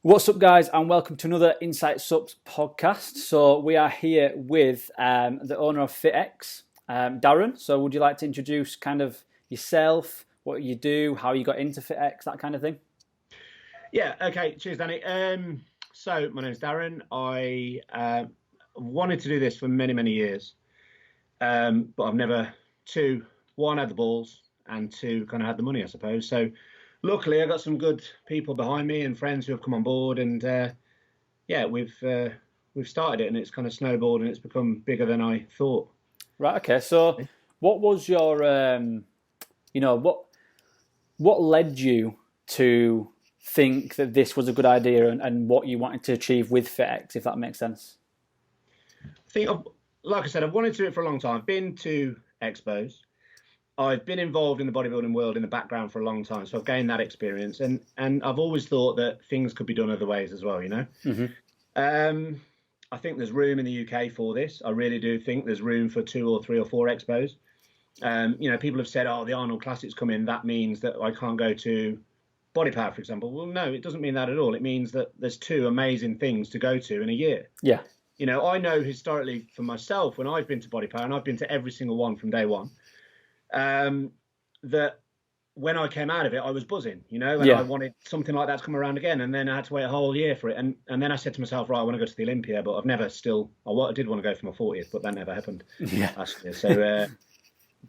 What's up, guys, and welcome to another Insight Subs podcast. So we are here with the owner of FitX, Darren. So would you like to introduce kind of yourself, what you do, how you got into FitX, that kind of thing? Yeah, okay. Cheers, Danny. So my name's Darren. I wanted to do this for many, many years, but I've never, one, had the balls, and two, kind of had the money, I suppose. So luckily, I got some good people behind me and friends who have come on board, and yeah, we've started it, and it's kind of snowballed, and it's become bigger than I thought. Right. Okay. So what was your, what led you to think that this was a good idea and what you wanted to achieve with FitX, if that makes sense? Like I said, I've wanted to do it for a long time. I've been to expos. I've been involved in the bodybuilding world in the background for a long time, so I've gained that experience, and I've always thought that things could be done other ways as well. I think there's room in the UK for this. I really do think there's room for 2 or 3 or 4 expos. People have said, "Oh, the Arnold Classic's come in. That means that I can't go to Body Power, for example." Well, no, it doesn't mean that at all. It means that there's 2 amazing things to go to in a year. Yeah. I know historically for myself, when I've been to Body Power, and I've been to every single one from day one, that when I came out of it, I was buzzing, and I wanted something like that to come around again. And then I had to wait a whole year for it. And then I said to myself, right, I want to go to the Olympia, but I did want to go for my 40th, but that never happened last year. So,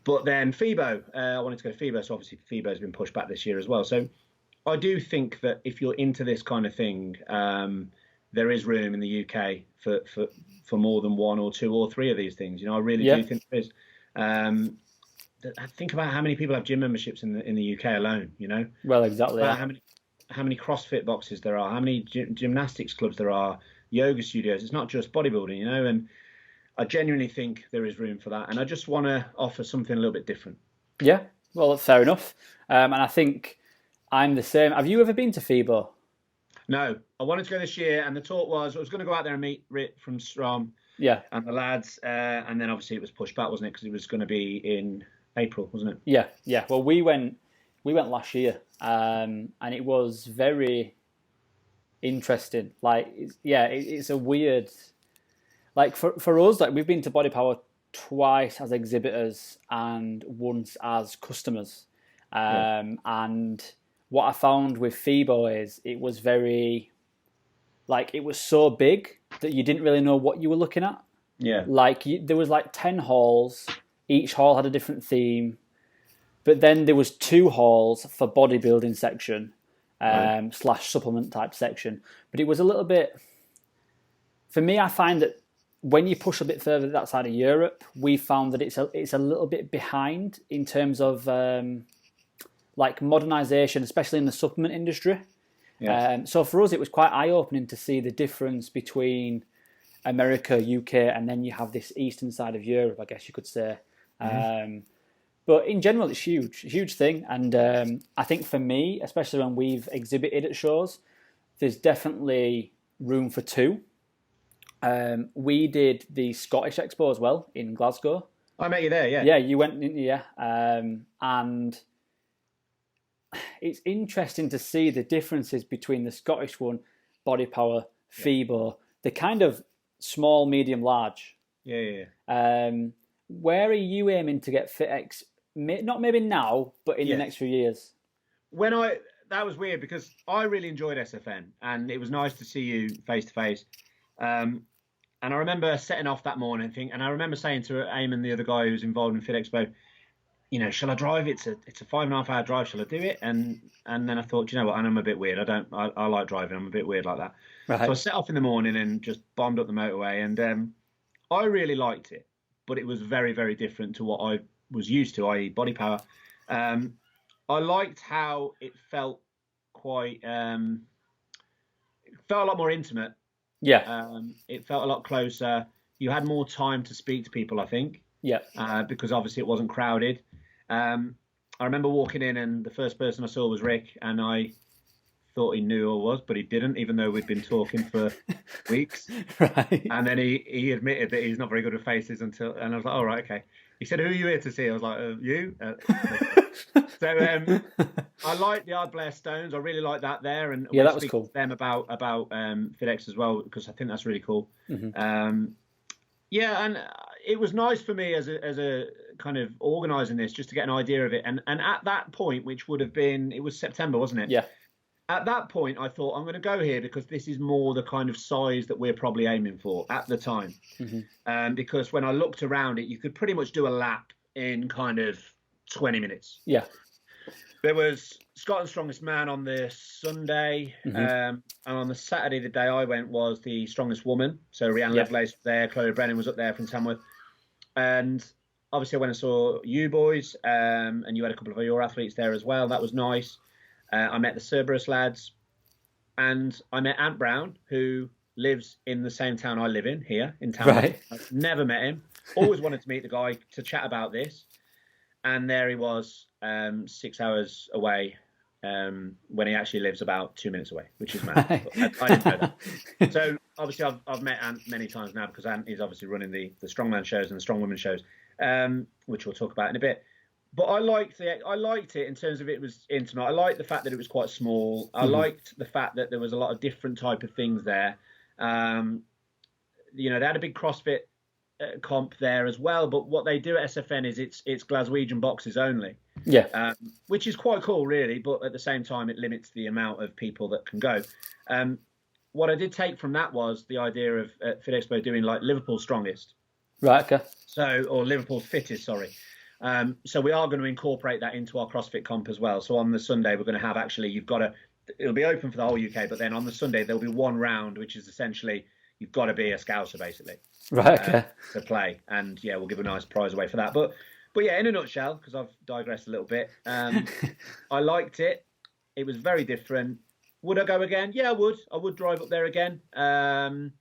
but then FIBO, I wanted to go to FIBO. So obviously FIBO's been pushed back this year as well. So I do think that if you're into this kind of thing, there is room in the UK for more than 1 or 2 or 3 of these things. I really do think there is. Think about how many people have gym memberships in the UK alone. Well, exactly. How many CrossFit boxes there are, how many gymnastics clubs there are, yoga studios. It's not just bodybuilding, and I genuinely think there is room for that. And I just want to offer something a little bit different. Yeah, well, that's fair enough. And I think I'm the same. Have you ever been to FIBO? No, I wanted to go this year, and the talk was I was going to go out there and meet Rit from SRAM and the lads, and then obviously it was pushed back, wasn't it? Because it was going to be in April, wasn't it? Yeah. Well, we went last year, and it was very interesting. It's a weird, for us, we've been to Body Power twice as exhibitors and once as customers, and what I found with FIBO is it was very, it was so big that you didn't really know what you were looking at. Yeah. There was 10 halls. Each hall had a different theme. But then there was 2 halls for bodybuilding section, / supplement type section. But it was a little bit, for me, I find that when you push a bit further that side of Europe, we found that it's a little bit behind in terms of modernization, especially in the supplement industry. Yes. So for us, it was quite eye-opening to see the difference between America, UK, and then you have this eastern side of Europe, I guess you could say. But in general, it's huge, a huge thing. And I think for me, especially when we've exhibited at shows, there's definitely room for 2. We did the Scottish Expo as well in Glasgow. I met you there, yeah. Yeah, you went, didn't you? And it's interesting to see the differences between the Scottish one, Body Power, FIBO, the kind of small, medium, large. Yeah. Where are you aiming to get FitX? Not maybe now, but in the next few years. That was weird because I really enjoyed SFN, and it was nice to see you face to face. And I remember setting off that morning, and I remember saying to Eamon, the other guy who's involved in Fit Expo, shall I drive? It's a 5.5 hour drive. Shall I do it? And then I thought, you know what? And I'm a bit weird. I like driving. I'm a bit weird like that. Right. So I set off in the morning and just bombed up the motorway, and I really liked it, but it was very, very different to what I was used to, i.e. Body Power. I liked how it felt it felt a lot more intimate. Yeah. It felt a lot closer. You had more time to speak to people, I think. Yeah. Because obviously it wasn't crowded. I remember walking in, and the first person I saw was Rick, and I thought he knew who I was, but he didn't, even though we'd been talking for weeks. Right. And then he admitted that he's not very good at faces and I was like, oh, right, okay. He said, who are you here to see? I was like, you? So I like the Ard Blair Stones. I really like that there, and Yeah, we'll that was speak cool. to them about FitX as well because I think that's really cool. Yeah, and it was nice for me as a kind of organising this just to get an idea of it. And at that point, which would have been, it was September, wasn't it? Yeah. At that point, I thought I'm going to go here because this is more the kind of size that we're probably aiming for at the time. Because when I looked around it, you could pretty much do a lap in kind of 20 minutes. Yeah. There was Scotland's Strongest Man on the Sunday, and on the Saturday, the day I went, was the Strongest Woman. So Rhiannon Lovelace was there, Chloe Brennan was up there from Tamworth, and obviously I went and saw you boys, and you had a couple of your athletes there as well. That was nice. I met the Cerberus lads, and I met Ant Brown, who lives in the same town I live in, here in Tamworth. Right. I've never met him. Always wanted to meet the guy to chat about this. And there he was, 6 hours away, when he actually lives about 2 minutes away, which is mad. I didn't know that. So obviously I've met Ant many times now because Ant is obviously running the strongman shows and the strong women shows, which we'll talk about in a bit. But I liked it in terms of it was intimate. I liked the fact that it was quite small. I liked the fact that there was a lot of different type of things there. They had a big CrossFit comp there as well, but what they do at SFN is it's Glaswegian boxes only, which is quite cool really, but at the same time it limits the amount of people that can go. What I did take from that was the idea of Fit Expo doing like Liverpool Strongest, right? Okay. Or Liverpool Fittest, sorry. So we are going to incorporate that into our CrossFit comp as well. So on the Sunday we're going to have it'll be open for the whole UK, but then on the Sunday there'll be one round which is essentially you've got to be a Scouser basically. Right, okay. To play, and we'll give a nice prize away for that. But yeah, in a nutshell, because I've digressed a little bit, I liked it. It was very different. Would I go again? Yeah, I would. I would drive up there again. But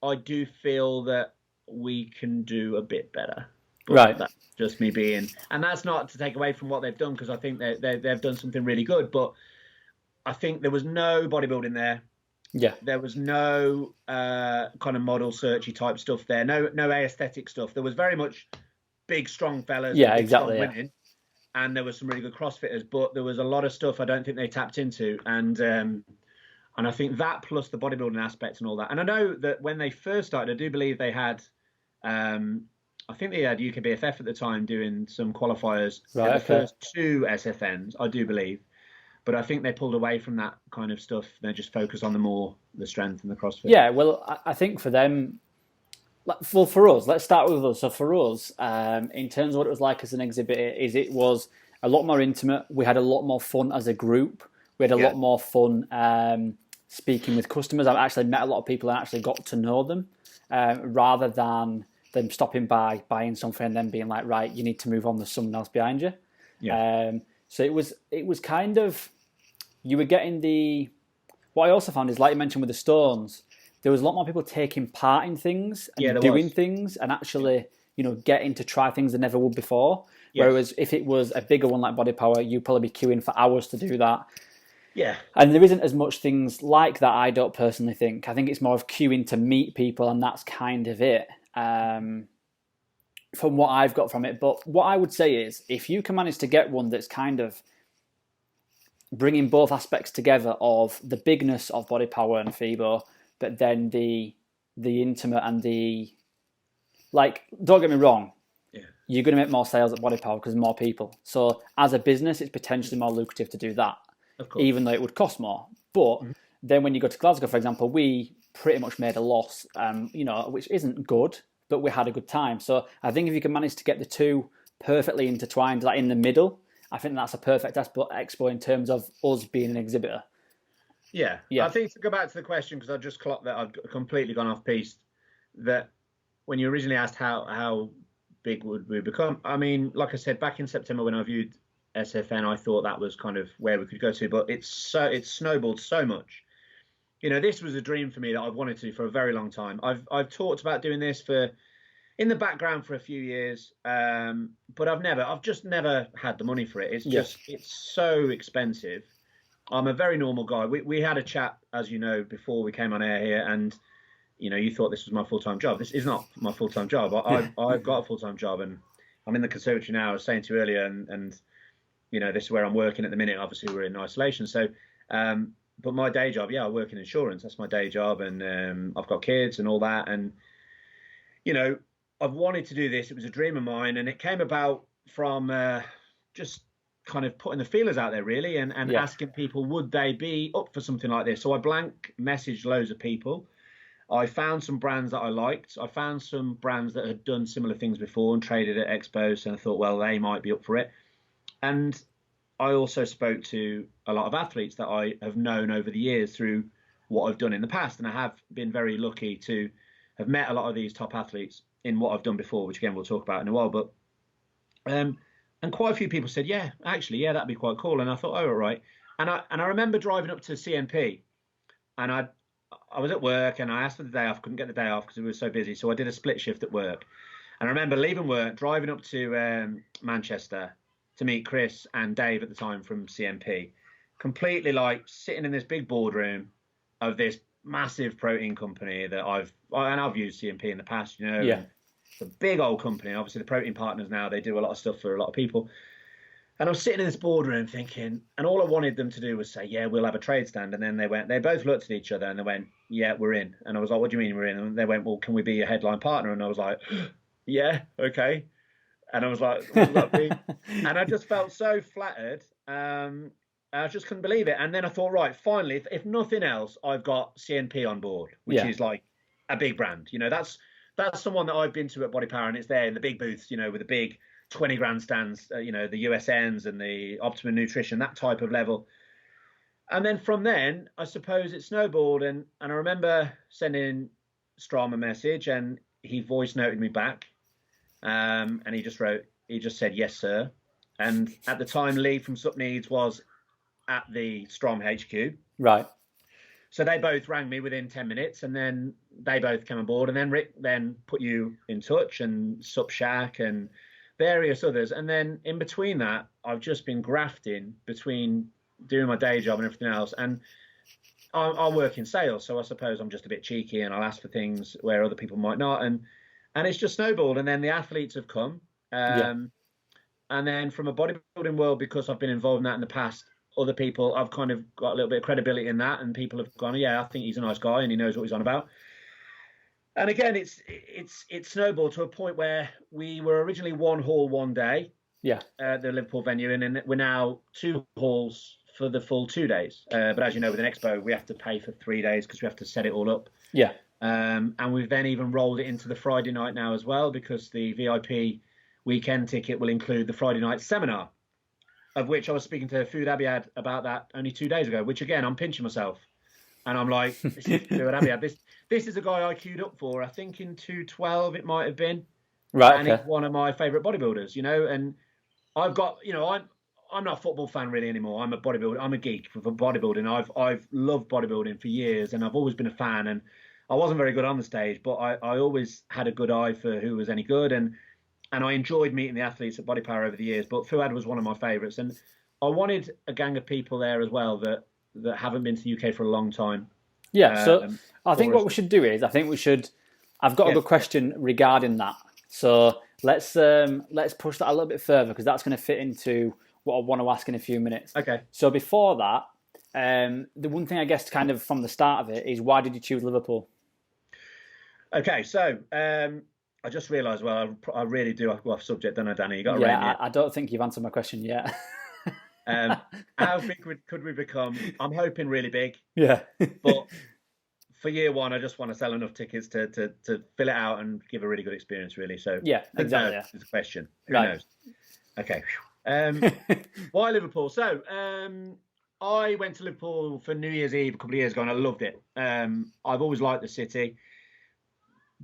I do feel that we can do a bit better. But right. That's just me being, and that's not to take away from what they've done because I think they've done something really good. But I think there was no bodybuilding there. Yeah, there was no kind of model searchy type stuff there. No aesthetic stuff. There was very much big, strong fellas. Yeah, big, exactly. Strong women, and there was some really good CrossFitters, but there was a lot of stuff I don't think they tapped into, and I think that plus the bodybuilding aspect and all that. And I know that when they first started, I do believe they had, I think they had UKBFF at the time doing some qualifiers. Right. The first two SFNs, I do believe. But I think they pulled away from that kind of stuff. They just focus on the strength and the CrossFit. Yeah, well, I think for them, for us, let's start with us. So for us, in terms of what it was like as an exhibitor, it was a lot more intimate. We had a lot more fun as a group. We had a lot more fun speaking with customers. I've actually met a lot of people and actually got to know them, rather than them stopping by, buying something and then being like, right, you need to move on, there's someone else behind you. Yeah. So it was kind of, you were getting what I also found is, like you mentioned with the stones, there was a lot more people taking part in things and doing things and actually, getting to try things they never would before. Yes. Whereas if it was a bigger one like Body Power, you'd probably be queuing for hours to do that. Yeah. And there isn't as much things like that, I don't personally think. I think it's more of queuing to meet people, and that's kind of it. From what I've got from it. But what I would say is, if you can manage to get one that's kind of bringing both aspects together of the bigness of Body Power and FIBO, but then the intimate and don't get me wrong, you're going to make more sales at Body Power because there's more people. So as a business, it's potentially more lucrative to do that, even though it would cost more. But then when you go to Glasgow, for example, we pretty much made a loss, which isn't good, but we had a good time. So I think if you can manage to get the two perfectly intertwined, like in the middle, I think that's a perfect expo in terms of us being an exhibitor. Yeah. I think to go back to the question, because I just clocked that I've completely gone off piece, that when you originally asked how big would we become, I mean, like I said, back in September when I viewed SFN, I thought that was kind of where we could go to, but it's snowballed so much. This was a dream for me that I've wanted to do for a very long time. I've talked about doing this in the background for a few years, but I've just never had the money for it. It's so expensive. I'm a very normal guy. We had a chat, as you know, before we came on air here, and you thought this was my full-time job. This is not my full-time job. I've got a full-time job, and I'm in the conservatory now. I was saying to you earlier, and this is where I'm working at the minute. Obviously, we're in isolation. So, but my day job, I work in insurance. That's my day job, and I've got kids and all that. And I've wanted to do this. It was a dream of mine, and it came about from just kind of putting the feelers out there, really, and asking people would they be up for something like this. So I blank messaged loads of people. I found some brands that I liked. I found some brands that had done similar things before and traded at Expo, and I thought, well, they might be up for it. And I also spoke to a lot of athletes that I have known over the years through what I've done in the past. And I have been very lucky to have met a lot of these top athletes in what I've done before, which again, we'll talk about in a while. But, and quite a few people said, that'd be quite cool. And I thought, oh, all right. And I remember driving up to CNP, and I was at work and I asked for the day off, couldn't get the day off because we were so busy. So I did a split shift at work. And I remember leaving work, driving up to Manchester to meet Chris and Dave at the time from CNP, completely like sitting in this big boardroom of this massive protein company that I've used CNP in the past, Yeah. It's a big old company. Obviously, the protein partners now, they do a lot of stuff for a lot of people. And I was sitting in this boardroom thinking, and all I wanted them to do was say, yeah, we'll have a trade stand. And then they both looked at each other and they went, yeah, we're in. And I was like, what do you mean we're in? And they went, well, can we be a headline partner? And I was like, yeah, okay. And I was like, what does that mean? And I just felt so flattered. I just couldn't believe it. And then I thought, right, finally, if nothing else, I've got CNP on board, which is like a big brand. That's someone that I've been to at Body Power, and it's there in the big booths, with the big 20 grand stands, the USNs and the Optimum Nutrition, that type of level. And then from then, I suppose it snowballed. And I remember sending Strom a message, and he voice noted me back. And he just said, yes, sir. And at the time, Lee from Sup Needs was at the Strom HQ. Right. So they both rang me within 10 minutes, and then they both came on board. And then Rick then put you in touch, and Sup Shack and various others. And then in between that, I've just been grafting between doing my day job and everything else. And I work in sales, so I suppose I'm just a bit cheeky and I'll ask for things where other people might not. And it's just snowballed. And then the athletes have come. And then from a bodybuilding world, because I've been involved in that in the past, other people, I've kind of got a little bit of credibility in that, and people have gone, yeah, I think he's a nice guy and he knows what he's on about. And again, it's snowballed to a point where we were originally one hall one day, at the Liverpool venue, and then we're now 2 halls for the full 2 days. But as you know, with an expo, we have to pay for 3 days because we have to set it all up. Yeah. And we've then even rolled it into the Friday night now as well, because the VIP weekend ticket will include the Friday night seminar, of which I was speaking to Food Abiad about that only 2 days ago, which again, I'm pinching myself. And I'm like, this is Food Abiad. This is a guy I queued up for, I think in 2012 it might have been. Right. And he's one of my favourite bodybuilders, and I've got, I'm not a football fan really anymore. I'm a bodybuilder. I'm a geek for bodybuilding. I've loved bodybuilding for years, and I've always been a fan. And I wasn't very good on the stage, but I always had a good eye for who was any good. And I enjoyed meeting the athletes at Body Power over the years. But Fuad was one of my favourites. And I wanted a gang of people there as well that haven't been to the UK for a long time. Yeah, so I think what we should do is, I've got a good question regarding that. So let's push that a little bit further, because that's going to fit into what I want to ask in a few minutes. Okay. So before that, the one thing I guess kind of from the start of it is, why did you choose Liverpool? Okay, so I just realised, well, I really do have to go off subject, don't I, Danny? You got to rein me in. I don't think you've answered my question yet. How big could we become? I'm hoping really big. Yeah. But for year one, I just want to sell enough tickets to fill it out and give a really good experience, really. So yeah, exactly. That's the question. Who right. knows? Okay. Why Liverpool? So I went to Liverpool for New Year's Eve a couple of years ago, and I loved it. I've always liked the city.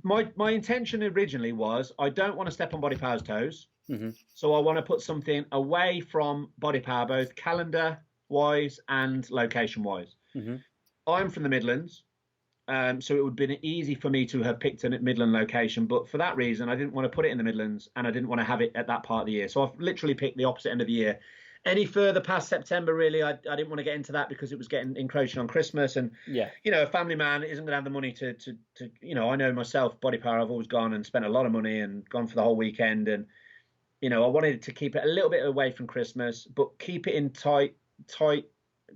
My intention originally was, I don't want to step on Body Power's toes. Mm-hmm. So I want to put something away from Body Power, both calendar-wise and location-wise. Mm-hmm. I'm from the Midlands, so it would have been easy for me to have picked a Midland location. But for that reason, I didn't want to put it in the Midlands, and I didn't want to have it at that part of the year. So I've literally picked the opposite end of the year. Any further past September, really, I didn't want to get into that, because it was getting encroaching on Christmas. And, a family man isn't going to have the money to I know myself, Body Power, I've always gone and spent a lot of money and gone for the whole weekend. And I wanted to keep it a little bit away from Christmas, but keep it in tight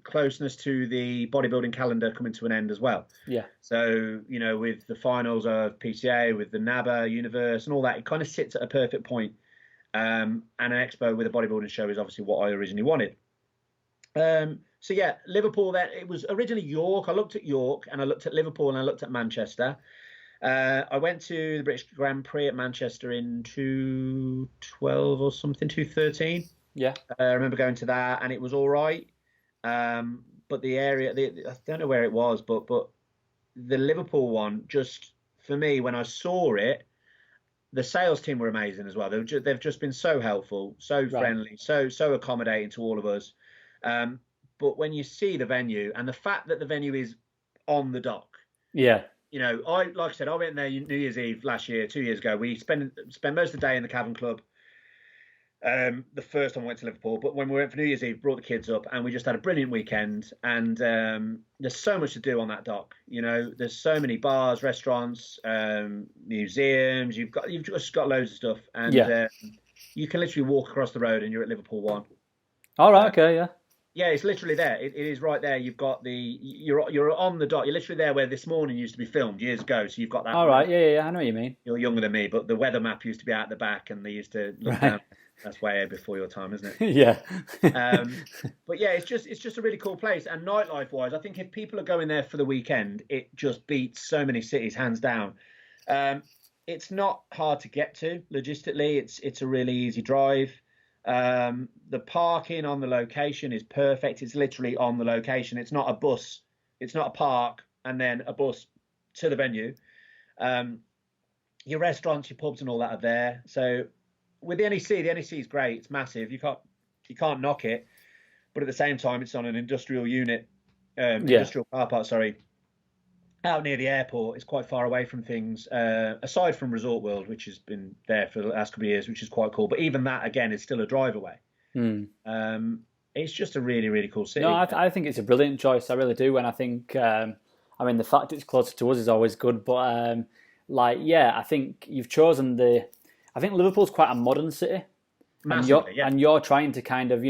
closeness to the bodybuilding calendar coming to an end as well. Yeah. So, with the finals of PCA, with the NABA Universe and all that, it kind of sits at a perfect point. And an expo with a bodybuilding show is obviously what I originally wanted. So yeah, Liverpool. Then it was originally York. I looked at York, and I looked at Liverpool, and I looked at Manchester. I went to the British Grand Prix at Manchester in 2012 or something, 2013. Yeah. I remember going to that, and it was all right. But the area, I don't know where it was, but the Liverpool one, just for me, when I saw it, the sales team were amazing as well. They've just been so helpful, so friendly, so accommodating to all of us. But when you see the venue and the fact that the venue is on the dock, yeah, like I said, I went there New Year's Eve last year, 2 years ago. We spent most of the day in the Cavern Club. The first time I went to Liverpool, but when we went for New Year's Eve, brought the kids up, and we just had a brilliant weekend. And there's so much to do on that dock. There's so many bars, restaurants, museums. You've just got loads of stuff, and you can literally walk across the road and you're at Liverpool One. All right, okay, yeah. Yeah, it's literally there. It is right there. You've got you're on the dock. You're literally there where This Morning used to be filmed years ago. So you've got that. All right, yeah, I know what you mean. You're younger than me, but the weather map used to be out the back, and they used to look down. That's way before your time, isn't it? Yeah. But yeah, it's just a really cool place. And nightlife wise, I think if people are going there for the weekend, it just beats so many cities hands down. It's not hard to get to logistically. It's a really easy drive. The parking on the location is perfect. It's literally on the location. It's not a bus. It's not a park and then a bus to the venue. Your restaurants, your pubs and all that are there. So with the NEC is great. It's massive. You can't knock it. But at the same time, it's on an industrial unit, industrial car park, sorry, out near the airport. It's quite far away from things, aside from Resort World, which has been there for the last couple of years, which is quite cool. But even that, again, is still a drive away. It's just a really, really cool city. No, I think it's a brilliant choice. I really do. And I think, the fact it's closer to us is always good. But, I think you've chosen I think Liverpool's quite a modern city. Massively, and you're trying to kind of,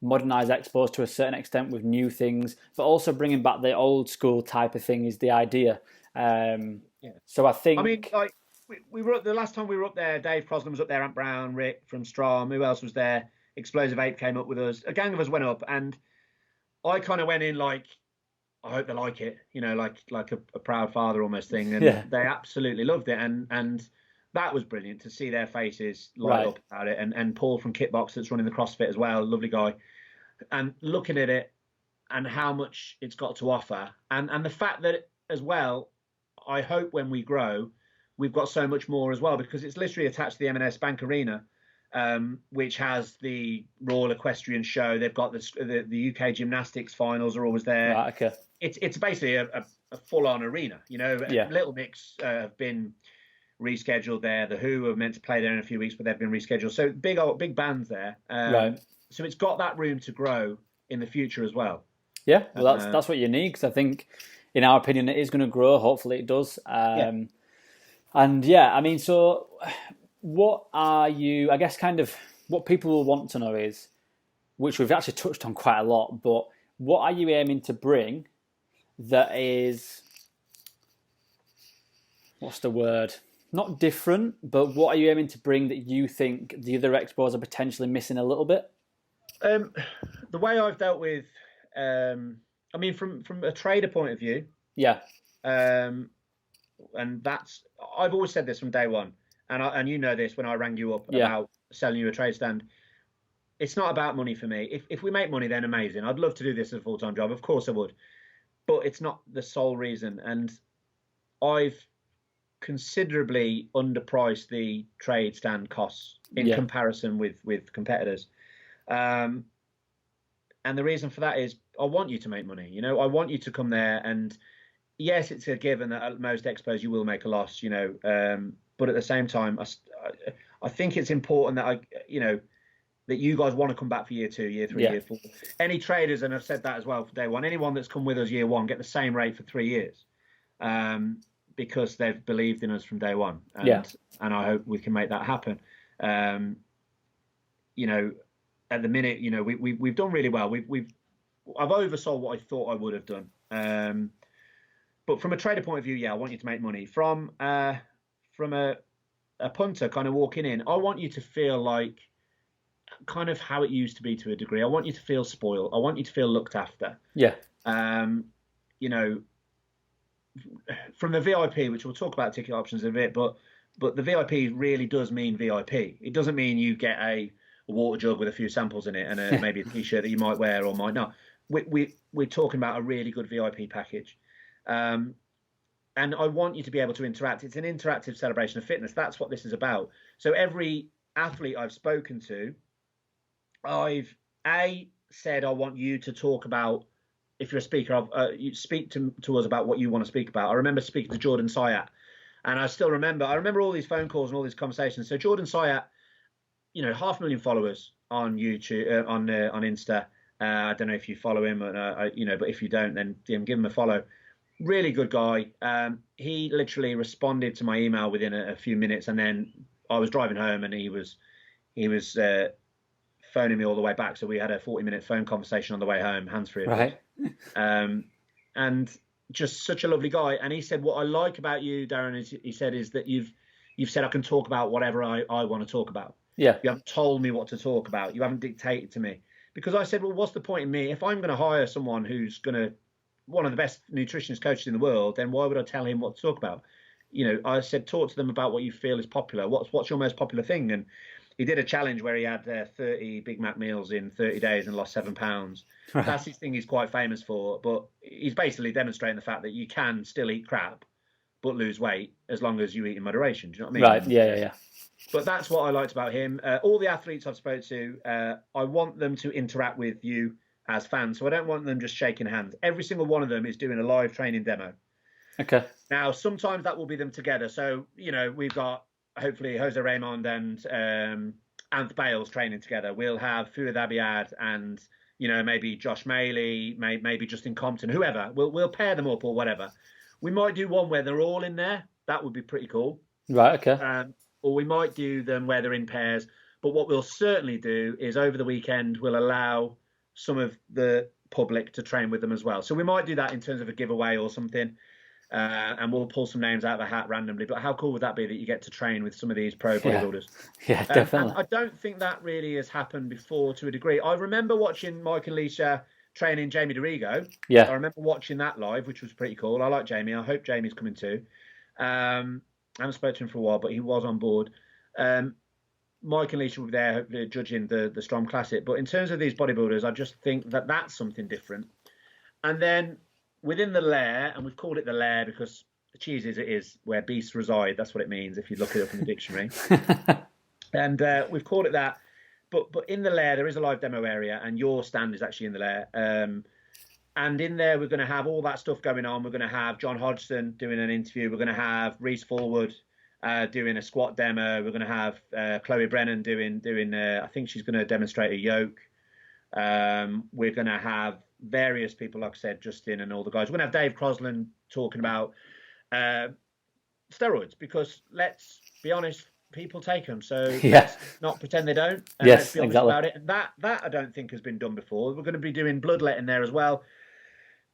modernise Expos to a certain extent with new things, but also bringing back the old school type of thing is the idea. So I think... we were the last time we were up there, Dave Crosland was up there, Ant Brown, Rick from Strom, who else was there? Explosive Ape came up with us. A gang of us went up, and I kind of went in like, I hope they like it, like a proud father almost thing. And they absolutely loved it. And that was brilliant to see their faces light up about it. And Paul from Kitbox that's running the CrossFit as well, lovely guy. And looking at it and how much it's got to offer. And the fact that as well, I hope when we grow, we've got so much more as well, because it's literally attached to the M&S Bank Arena, which has the Royal Equestrian Show. They've got the UK gymnastics finals are always there. Right, okay. It's basically a full-on arena, Little Mix have been rescheduled there. The Who are meant to play there in a few weeks, but they've been rescheduled. So big bands there. So it's got that room to grow in the future as well. Yeah, well, that's what you need, because I think, in our opinion, it is going to grow. Hopefully, it does. And so what are you? I guess kind of what people will want to know is, which we've actually touched on quite a lot, but what are you aiming to bring that is, what's the word? Not different, but what are you aiming to bring that you think the other expos are potentially missing a little bit? The way I've dealt with, from a trader point of view, and I've always said this from day one, and you know this when I rang you up about selling you a trade stand. It's not about money for me. If we make money, then amazing. I'd love to do this as a full-time job. Of course I would, but it's not the sole reason. And I've considerably underpriced the trade stand costs in comparison with competitors. And the reason for that is I want you to make money. I want you to come there, and yes, it's a given that at most expos you will make a loss, but at the same time, I think it's important that that you guys want to come back for year 2, year 3, year 4. Any traders, and I've said that as well for day one, anyone that's come with us year 1 get the same rate for 3 years. Because they've believed in us from day one. And I hope we can make that happen. you know, at the minute, you know, we've done really well. I've oversold what I thought I would have done. But from a trader point of view, yeah, I want you to make money. From a punter kind of walking in, I want you to feel like kind of how it used to be to a degree. I want you to feel spoiled. I want you to feel looked after. Yeah. You know, from the VIP, which we'll talk about ticket options in a bit, but the VIP really does mean VIP. It doesn't mean you get a water jug with a few samples in it and maybe a t-shirt that you might wear or might not. We're talking about a really good VIP package. And I want you to be able to interact. It's an interactive celebration of fitness. That's what this is about. So every athlete I've spoken to, I've said I want you to talk about, if you're a speaker, you speak to us about what you want to speak about. I remember speaking to Jordan Sayat, and I remember all these phone calls and all these conversations. So Jordan Sayat, you know, 500,000 followers on YouTube, on Insta. I don't know if you follow him, you know, but if you don't, then give him a follow. Really good guy. He literally responded to my email within a few minutes, and then I was driving home, and he was phoning me all the way back. So we had a 40-minute phone conversation on the way home, hands-free. Right. And just such a lovely guy. And he said, what I like about you, Darren, is that you've said I can talk about whatever I want to talk about. Yeah. You haven't told me what to talk about. You haven't dictated to me. Because I said, well, what's the point in me? If I'm going to hire someone who's one of the best nutritionist coaches in the world, then why would I tell him what to talk about? You know, I said, talk to them about what you feel is popular. What's your most popular thing? And he did a challenge where he had 30 Big Mac meals in 30 days and lost 7 pounds. Right. That's his thing he's quite famous for. But he's basically demonstrating the fact that you can still eat crap but lose weight as long as you eat in moderation. Do you know what I mean? Right, yeah. But that's what I liked about him. All the athletes I've spoken to, I want them to interact with you as fans. So I don't want them just shaking hands. Every single one of them is doing a live training demo. Okay. Now, sometimes that will be them together. So, you know, we've got hopefully Jose Raymond and Anth Bales training together. We'll have Fuad Abiad and, you know, maybe Josh Maley, maybe Justin Compton, whoever. We'll pair them up or whatever. We might do one where they're all in there. That would be pretty cool. Right, okay. Or we might do them where they're in pairs. But what we'll certainly do is over the weekend, we'll allow some of the public to train with them as well. So we might do that in terms of a giveaway or something. And we'll pull some names out of the hat randomly. But how cool would that be that you get to train with some of these pro bodybuilders? Yeah, definitely. I don't think that really has happened before to a degree. I remember watching Mike and Leisha training Jamie DeRigo. Yeah. I remember watching that live, which was pretty cool. I like Jamie. I hope Jamie's coming too. I haven't spoken to him for a while, but he was on board. Mike and Leisha will be there hopefully judging the Strom Classic. But in terms of these bodybuilders, I just think that that's something different. And then within the lair, and we've called it the lair because the cheese is where beasts reside. That's what it means if you look it up in the dictionary. And we've called it that. But in the lair, there is a live demo area, and your stand is actually in the lair. And in there, we're going to have all that stuff going on. We're going to have John Hodgson doing an interview. We're going to have Reese Forward doing a squat demo. We're going to have Chloe Brennan doing. I think she's going to demonstrate a yoke. We're going to have various people, like I said, Justin and all the guys. We're going to have Dave Crosland talking about steroids because let's be honest, people take them. So let's not pretend they don't. Yes, let's be honest exactly. about it. And that I don't think has been done before. We're going to be doing bloodletting there as well.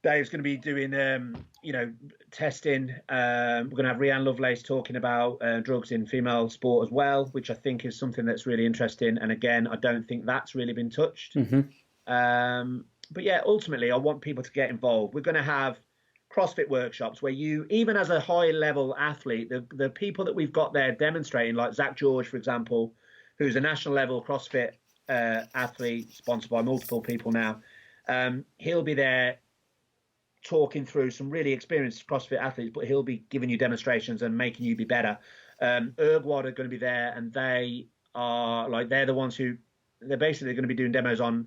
Dave's going to be doing, testing. We're going to have Rhiannon Lovelace talking about drugs in female sport as well, which I think is something that's really interesting. And again, I don't think that's really been touched. Mm-hmm. But yeah, ultimately, I want people to get involved. We're going to have CrossFit workshops where you, even as a high level athlete, the people that we've got there demonstrating, like Zach George, for example, who's a national level CrossFit athlete, sponsored by multiple people now, he'll be there talking through some really experienced CrossFit athletes, but he'll be giving you demonstrations and making you be better. Ergwad are going to be there, and they're the ones who they're basically going to be doing demos on.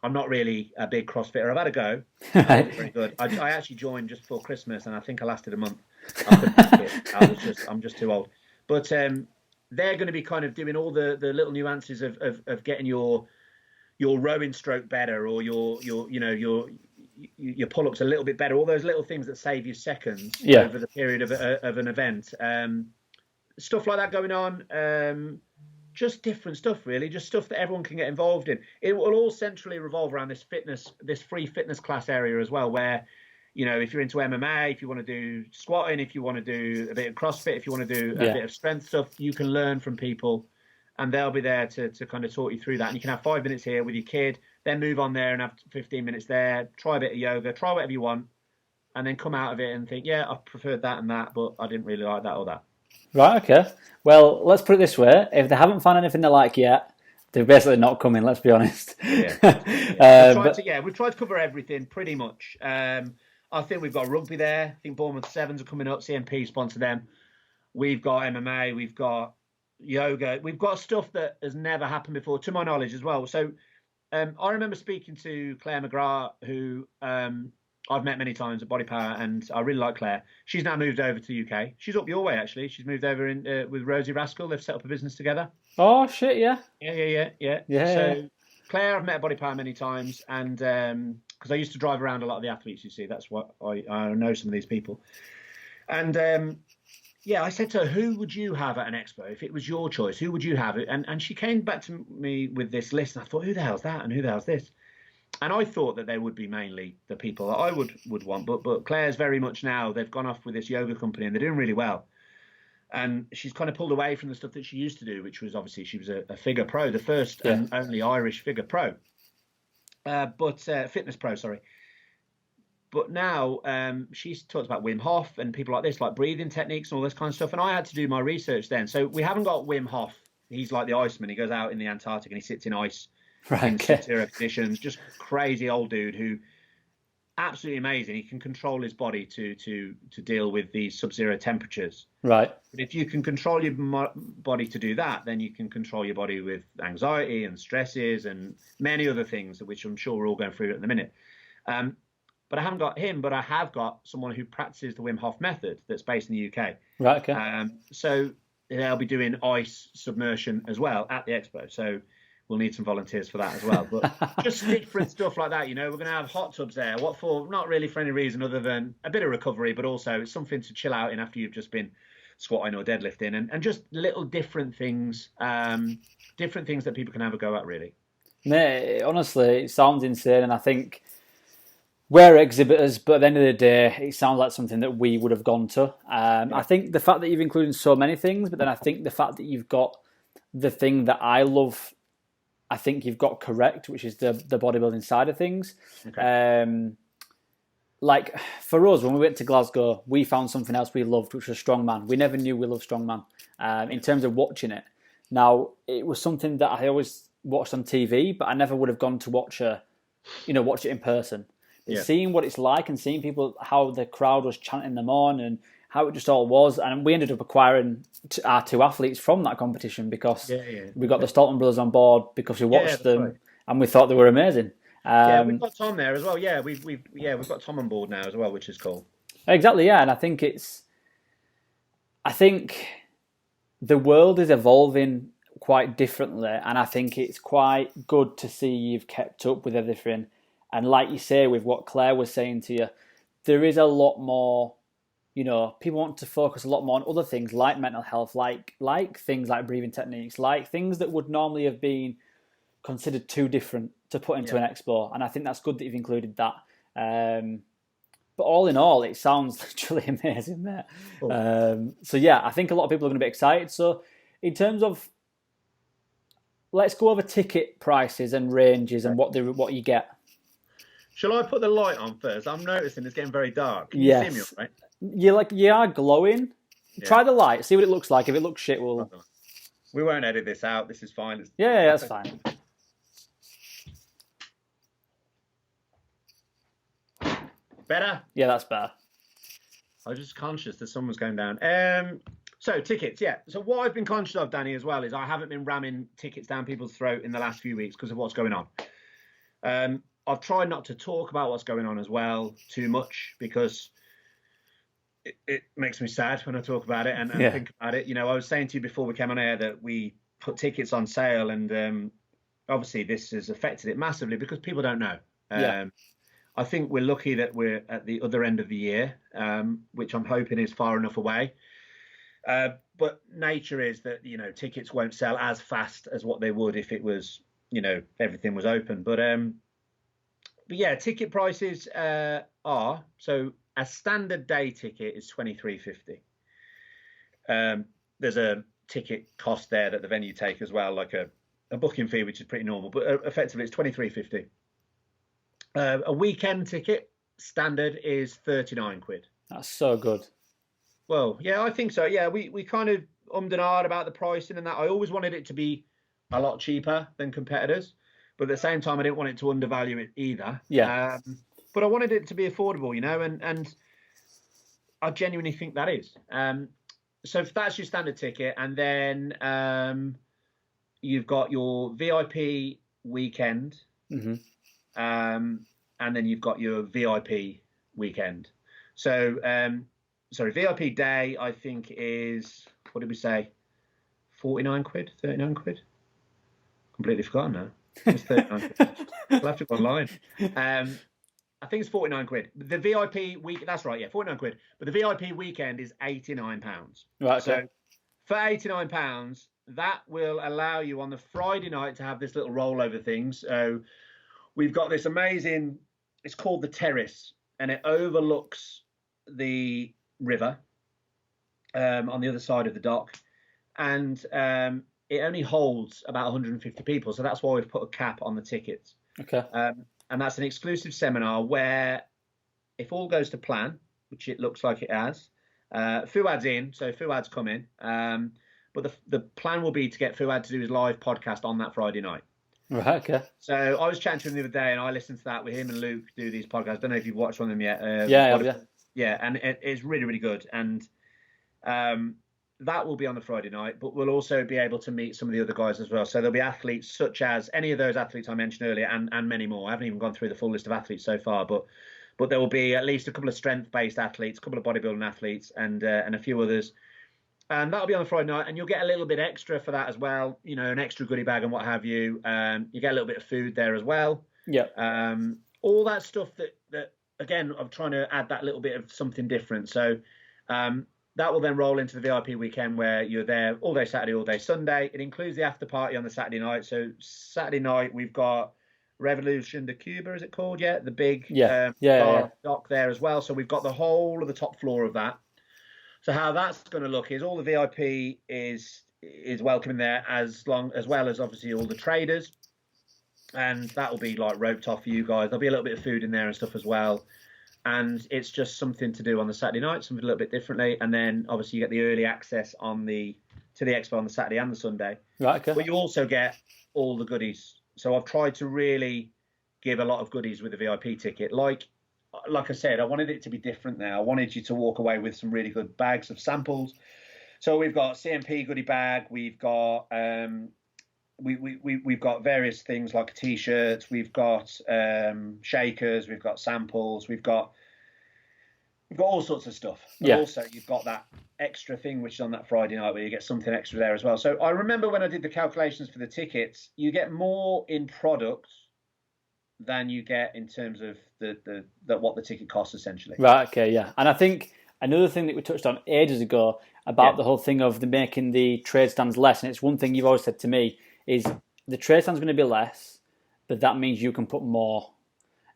I'm not really a big CrossFitter. I've had a go. Very good. I actually joined just before Christmas, and I think I lasted a month. I couldn't make it. I'm just too old. But they're going to be kind of doing all the little nuances of getting your rowing stroke better, or your pull-ups a little bit better. All those little things that save you seconds over the period of an event. Stuff like that going on. just different stuff, really, just stuff that everyone can get involved in. It will all centrally revolve around this free fitness class area as well, where, if you're into MMA, if you want to do squatting, if you want to do a bit of CrossFit, if you want to do a bit of strength stuff, you can learn from people, and they'll be there to kind of talk you through that. And you can have 5 minutes here with your kid, then move on there and have 15 minutes there, try a bit of yoga, try whatever you want, and then come out of it and think, yeah, I preferred that and that, but I didn't really like that or that. Right, okay. Well, let's put it this way. If they haven't found anything they like yet, they're basically not coming, let's be honest. We've tried to cover everything pretty much. I think we've got rugby there. I think Bournemouth Sevens are coming up. CMP sponsor them. We've got MMA. We've got yoga. We've got stuff that has never happened before, to my knowledge as well. So I remember speaking to Claire McGrath, who I've met many times at Body Power, and I really like Claire. She's now moved over to the UK. She's up your way, actually. She's moved over with Rosie Rascal. They've set up a business together. Oh, shit, yeah. Yeah. So Claire, I've met at Body Power many times, and because I used to drive around a lot of the athletes, you see. That's what I know some of these people. And I said to her, who would you have at an expo? If it was your choice, who would you have? And she came back to me with this list, and I thought, who the hell's that? And who the hell's this? And I thought that they would be mainly the people that I would want. But Claire's very much now, they've gone off with this yoga company, and they're doing really well. And she's kind of pulled away from the stuff that she used to do, which was obviously she was a figure pro, the first and only Irish figure pro. Fitness pro, sorry. But now she's talked about Wim Hof and people like this, like breathing techniques and all this kind of stuff. And I had to do my research then. So we haven't got Wim Hof. He's like the Iceman. He goes out in the Antarctic and he sits in ice in sub-zero conditions. Just crazy old dude who absolutely amazing. He can control his body to deal with these sub-zero temperatures. Right. But if you can control your body to do that, then you can control your body with anxiety and stresses and many other things, which I'm sure we're all going through at the minute. But I haven't got him, but I have got someone who practices the Wim Hof method that's based in the UK. Right, okay. So they'll be doing ice submersion as well at the expo. So we'll need some volunteers for that as well. But just different stuff like that, we're going to have hot tubs there. What for? Not really for any reason other than a bit of recovery, but also it's something to chill out in after you've just been squatting or deadlifting, and just little different things that people can have a go at, really. Mate, honestly, it sounds insane, and I think we're exhibitors, but at the end of the day, it sounds like something that we would have gone to. I think the fact that you've included so many things, but then I think the fact that you've got the thing that I love, I think you've got correct, which is the bodybuilding side of things. Okay. Like for us, when we went to Glasgow, we found something else we loved, which was strongman. We never knew we loved strongman in terms of watching it. Now, it was something that I always watched on TV, but I never would have gone to watch it in person. But seeing what it's like and seeing people, how the crowd was chanting them on and how it just all was. And we ended up acquiring our 2 athletes from that competition because we got the Stolton brothers on board because we watched them and we thought they were amazing. We've got Tom there as well. Yeah, we've got Tom on board now as well, which is cool. Exactly, yeah. And I think the world is evolving quite differently, and I think it's quite good to see you've kept up with everything. And like you say, with what Claire was saying to you, there is a lot more, people want to focus a lot more on other things like mental health, like things like breathing techniques, like things that would normally have been considered too different to put into an expo. And I think that's good that you've included that. But all in all, it sounds literally amazing there. Cool. I think a lot of people are going to be excited. So in terms of, let's go over ticket prices and ranges and what you get. Shall I put the light on first? I'm noticing it's getting very dark. Can you see me all right? You are glowing. Yeah. Try the light, see what it looks like. If it looks shit, we won't edit this out. This is fine. Yeah, that's fine. Better? Yeah, that's better. I was just conscious that someone's going down. So tickets, yeah. So what I've been conscious of, Danny, as well, is I haven't been ramming tickets down people's throat in the last few weeks because of what's going on. I've tried not to talk about what's going on as well too much because it makes me sad when I talk about it and think about it. I was saying to you before we came on air that we put tickets on sale, and obviously this has affected it massively because people don't know. I think we're lucky that we're at the other end of the year, which I'm hoping is far enough away. But nature is that tickets won't sell as fast as what they would if it was everything was open. But yeah, ticket prices are so a standard day ticket is 23.50. There's a ticket cost there that the venue take as well, like a booking fee, which is pretty normal. But effectively, it's 23.50. A weekend ticket standard is 39 quid. That's so good. Well, yeah, I think so. Yeah, we kind of ummed and ahed about the pricing and that. I always wanted it to be a lot cheaper than competitors, but at the same time, I didn't want it to undervalue it either. Yeah. But I wanted it to be affordable, and I genuinely think that is. So if that's your standard ticket, and then you've got your VIP weekend, Mm-hmm. and then you've got your VIP weekend. So, sorry, VIP day, I think is, what did we say? 49 quid, 39 quid? Completely forgotten now. It's 39 quid. I'll have to go online. I think it's 49 quid. The VIP week, that's right, yeah, 49 quid. But the VIP weekend is £89. Right, okay. So for £89, that will allow you on the Friday night to have this little rollover thing. So we've got this amazing, it's called the Terrace, and it overlooks the river on the other side of the dock. And it only holds about 150 people. So that's why we've put a cap on the tickets. Okay. And that's an exclusive seminar where, if all goes to plan, which it looks like it has, Fuad's in, so Fuad's coming. But the plan will be to get Fuad to do his live podcast on that Friday night. Right, okay. So I was chatting to him the other day, and I listened to that with him and Luke do these podcasts. I don't know if you've watched one of them yet. Yeah, and it's really, really good. And that will be on the Friday night, but we'll also be able to meet some of the other guys as well. So there'll be athletes such as any of those athletes I mentioned earlier, and many more. I haven't even gone through the full list of athletes so far, but there will be at least a couple of strength-based athletes, a couple of bodybuilding athletes, and a few others. And that'll be on the Friday night, and you'll get a little bit extra for that as well. An extra goodie bag and what have you. You get a little bit of food there as well. Yeah. All that stuff that again, I'm trying to add that little bit of something different. So that will then roll into the VIP weekend where you're there all day Saturday, all day Sunday. It includes the after party on the Saturday night. So Saturday night we've got Revolution de Cuba, is it called? Yeah, the big dock there as well. So we've got the whole of the top floor of that. So how that's going to look is all the VIP is welcoming there, as well as obviously all the traders, and that will be like roped off for you guys. There'll be a little bit of food in there and stuff as well. And it's just something to do on the Saturday night, something a little bit differently. And then obviously you get the early access to the Expo on the Saturday and the Sunday. Right, okay. But you also get all the goodies. So I've tried to really give a lot of goodies with the VIP ticket. Like I said, I wanted it to be different now. I wanted you to walk away with some really good bags of samples. So we've got CMP goodie bag. We've got we've got various things like T-shirts, we've got shakers, we've got samples, we've got all sorts of stuff. But also you've got that extra thing which is on that Friday night where you get something extra there as well. So I remember when I did the calculations for the tickets, you get more in product than you get in terms of the what the ticket costs essentially. Right, okay, yeah. And I think another thing that we touched on ages ago about the whole thing of making the trade stands less, and it's one thing you've always said to me, is the trade stand's going to be less, but that means you can put more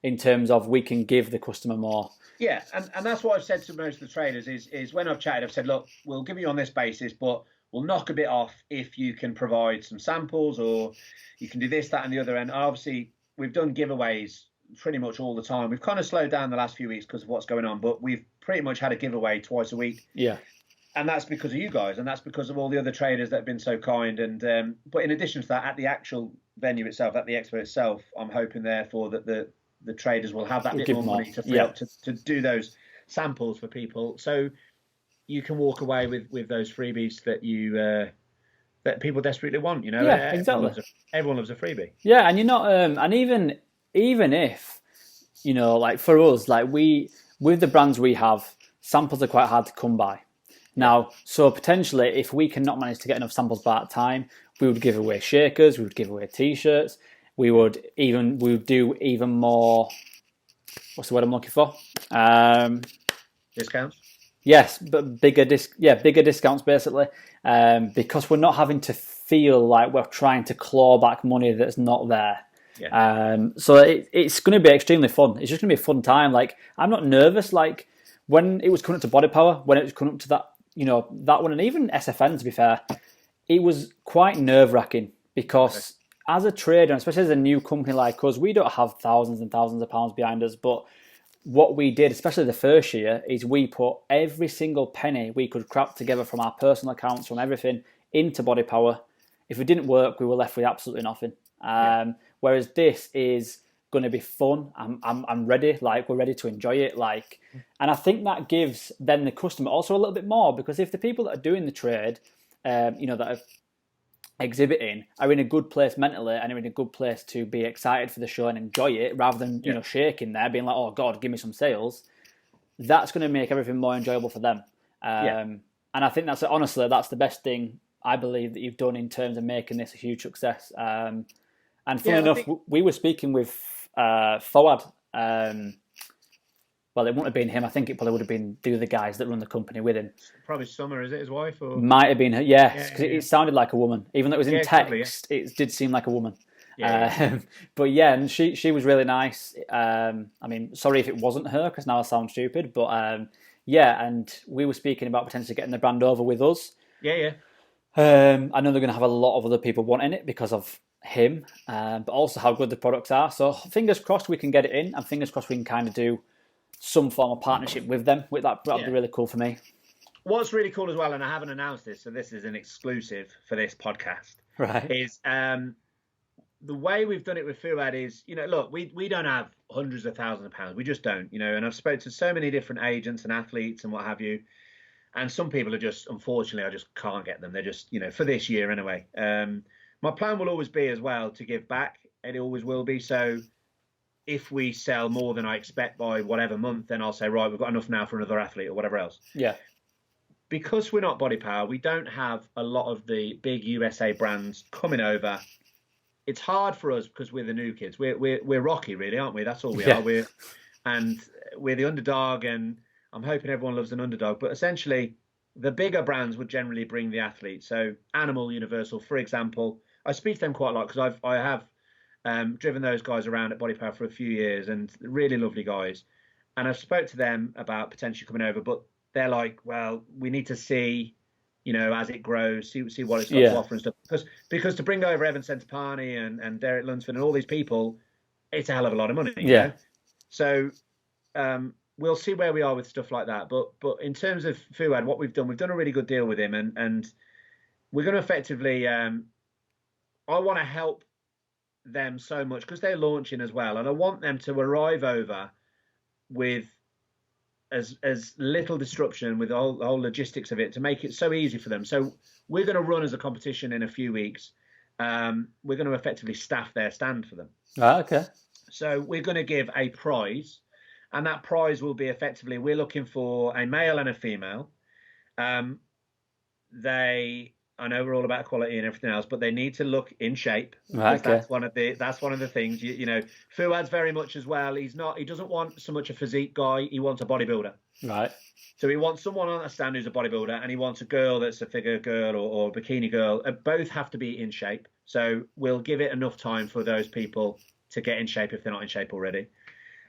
in terms of we can give the customer more. Yeah, and that's what I've said to most of the traders is when I've chatted, I've said, look, we'll give you on this basis, but we'll knock a bit off if you can provide some samples or you can do this, that, and the other. And obviously, we've done giveaways pretty much all the time. We've kind of slowed down the last few weeks because of what's going on, but we've pretty much had a giveaway twice a week. Yeah. And that's because of you guys, and that's because of all the other traders that have been so kind. And but in addition to that, at the actual venue itself, at the expo itself, I'm hoping therefore that the traders will have that bit more money to free up to do those samples for people, so you can walk away with those freebies that you that people desperately want. Yeah, exactly. Everyone loves a freebie. Yeah, and you're not, and even if like for us, like with the brands we have, samples are quite hard to come by. Now, so potentially, if we cannot manage to get enough samples by that time, we would give away shakers, we would give away T-shirts, we would do even more. What's the word I'm looking for? Discounts. Yes, but bigger discounts basically, because we're not having to feel like we're trying to claw back money that's not there. Yeah. So it's going to be extremely fun. It's just going to be a fun time. Like I'm not nervous. Like when it was coming up to Body Power, when it was coming up to that, that one, and even SFN to be fair, it was quite nerve wracking because as a trader, especially as a new company like us, we don't have thousands and thousands of pounds behind us, but what we did, especially the first year, is we put every single penny we could crap together from our personal accounts, from everything, into Body Power. If it didn't work, we were left with absolutely nothing. Whereas this is going to be fun. I'm ready. Like we're ready to enjoy it. Like, and I think that gives then the customer also a little bit more, because if the people that are doing the trade, that are exhibiting, are in a good place mentally and are in a good place to be excited for the show and enjoy it, rather than shaking there, being like, "Oh God, give me some sales." That's going to make everything more enjoyable for them. And I think that's the best thing I believe that you've done in terms of making this a huge success. And funny enough, we were speaking with Fawad. Well, it wouldn't have been him. I think it probably would have been the other guys that run the company with him. Probably Summer, is it his wife? Or might have been her. Yes, because it sounded like a woman, even though it was in text. Probably, it did seem like a woman. Yeah. But yeah, and she was really nice. I mean, sorry if it wasn't her, because now I sound stupid. But and we were speaking about potentially getting the brand over with us. Yeah. I know they're going to have a lot of other people wanting it because of him, but also how good the products are. So fingers crossed we can get it in, and fingers crossed we can kind of do some form of partnership with them. That'd be really cool for me. What's really cool as well, and I haven't announced this, so this is an exclusive for this podcast. Right. Is the way we've done it with Fuad is, look, we don't have hundreds of thousands of pounds. We just don't, and I've spoken to so many different agents and athletes and what have you. And some people are just, unfortunately, I just can't get them. They're just, for this year anyway. My plan will always be as well to give back. It always will be. So if we sell more than I expect by whatever month, then I'll say, right, we've got enough now for another athlete or whatever else. Yeah. Because we're not Body Power, we don't have a lot of the big USA brands coming over. It's hard for us because we're the new kids. We're Rocky, really, aren't we? That's all we are. We're the underdog, and I'm hoping everyone loves an underdog. But essentially, the bigger brands would generally bring the athletes. So Animal, Universal, for example, I speak to them quite a lot because I have driven those guys around at Body Power for a few years, and really lovely guys. And I've spoke to them about potentially coming over, but they're like, well, we need to see, as it grows, see what it's got to offer and stuff. Because to bring over Evan Centopani and Derek Lunsford and all these people, it's a hell of a lot of money. You know? So we'll see where we are with stuff like that. But in terms of Fuad, what we've done a really good deal with him, and we're going to effectively, I want to help them so much because they're launching as well, and I want them to arrive over with as little disruption with the whole logistics of it, to make it so easy for them. So we're going to run as a competition in a few weeks. We're going to effectively staff their stand for them. Okay. So we're going to give a prize, and that prize will be effectively, we're looking for a male and a female. I know we're all about quality and everything else, but they need to look in shape. Okay. That's one of the things. Fuad's very much as well. He doesn't want so much a physique guy. He wants a bodybuilder. Right. So he wants someone on a stand who's a bodybuilder, and he wants a girl that's a figure girl or a bikini girl. Both have to be in shape. So we'll give it enough time for those people to get in shape if they're not in shape already.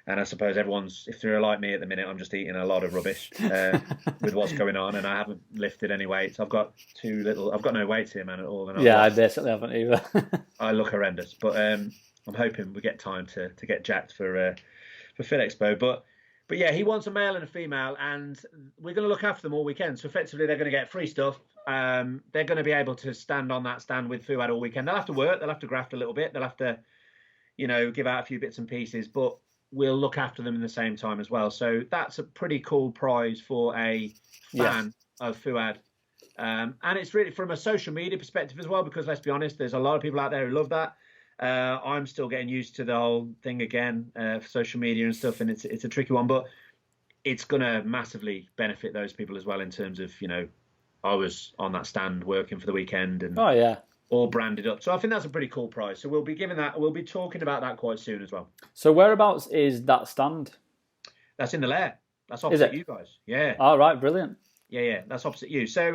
And I suppose if they're like me at the minute, I'm just eating a lot of rubbish with what's going on, and I haven't lifted any weights. I've got no weights here, man, at all. And I basically haven't either. I look horrendous, but I'm hoping we get time to get jacked for Fit Expo. But yeah, he wants a male and a female, and we're going to look after them all weekend. So effectively, they're going to get free stuff. They're going to be able to stand on that stand with Fuad all weekend. They'll have to work. They'll have to graft a little bit. They'll have to, give out a few bits and pieces, but we'll look after them in the same time as well. So that's a pretty cool prize for a fan of Fuad. And it's really from a social media perspective as well, because let's be honest, there's a lot of people out there who love that. I'm still getting used to the whole thing again, for social media and stuff, and it's a tricky one, but it's going to massively benefit those people as well in terms of, I was on that stand working for the weekend and all branded up. So I think that's a pretty cool prize. So we'll be talking about that quite soon as well. So whereabouts is that stand? That's in the Lair. That's Is opposite it? you guys. Yeah. All right, brilliant. Yeah. That's opposite you. So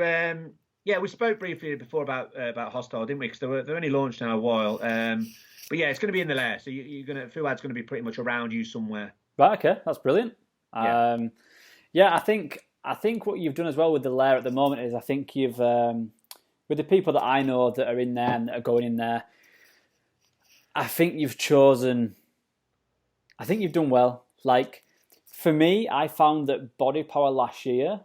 yeah, we spoke briefly before about Hostile, didn't we? Because they're only launched now a while. But yeah, it's going to be in the lair. So you're gonna Fuad's going to be pretty much around you somewhere. Right, okay, that's brilliant. Yeah. Yeah, I think what you've done as well with the lair at the moment is I think you've with the people that I know that are in there and that are going in there, I think you've chosen. I think you've done well. Like for me, I found that Body Power last year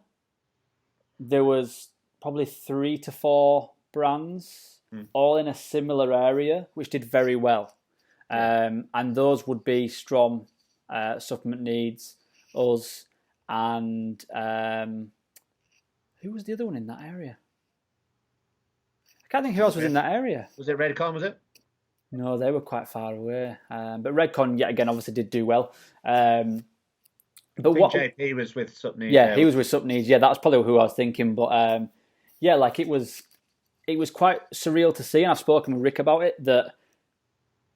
there was probably 3 to 4 brands all in a similar area which did very well, and those would be Strom, Supplement Needs, us, and who was the other one in that area? I can't think who else was in that area. Was it Redcon? Was it? No, they were quite far away. But Redcon, yet again, obviously did do well. But I think JP was with Supneed. Yeah, he was with Supneed. Yeah, that's probably who I was thinking. But yeah, like it was quite surreal to see, and I've spoken with Rick about it, that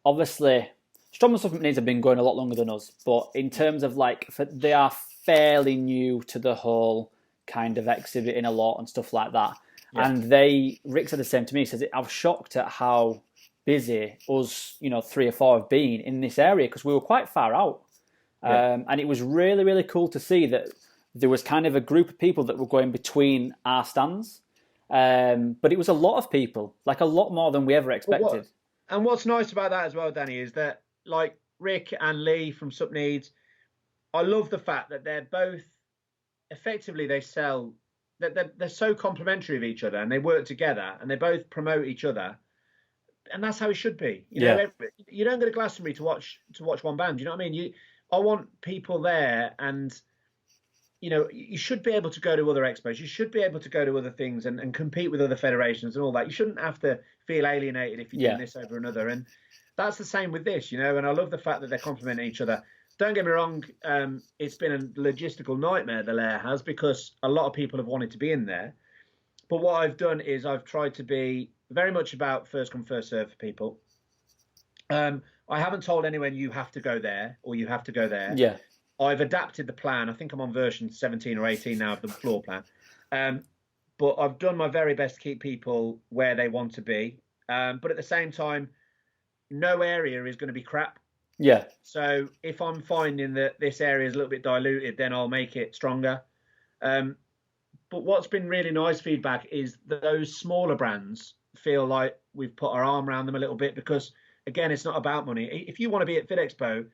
obviously Strom and Supplement Needs have been going a lot longer than us, but in terms of like, they are fairly new to the whole kind of exhibiting a lot and stuff like that. Yeah. And Rick said the same to me. He says, I was shocked at how busy us, 3 or 4 have been in this area, because we were quite far out. Yeah. And it was really, really cool to see that there was kind of a group of people that were going between our stands. But it was a lot of people, like a lot more than we ever expected. And what's nice about that as well, Danny, is that like Rick and Lee from Supneeds, I love the fact that they're both effectively, they sell, they're so complementary of each other, and they work together, and they both promote each other. And that's how it should be. You know, you don't go to Glastonbury to watch one band. You know what I mean? I want people there, and you should be able to go to other expos. You should be able to go to other things and compete with other federations and all that. You shouldn't have to feel alienated if you're doing this over another. And that's the same with this, And I love the fact that they're complementing each other. Don't get me wrong, it's been a logistical nightmare, the lair has, because a lot of people have wanted to be in there. But what I've done is I've tried to be very much about first come, first serve for people. I haven't told anyone you have to go there or you have to go there. Yeah. I've adapted the plan. I think I'm on version 17 or 18 now of the floor plan. But I've done my very best to keep people where they want to be. But at the same time, no area is going to be crap. Yeah. So if I'm finding that this area is a little bit diluted, then I'll make it stronger. But what's been really nice feedback is that those smaller brands feel like we've put our arm around them a little bit, because, again, it's not about money. If you want to be at FitExpo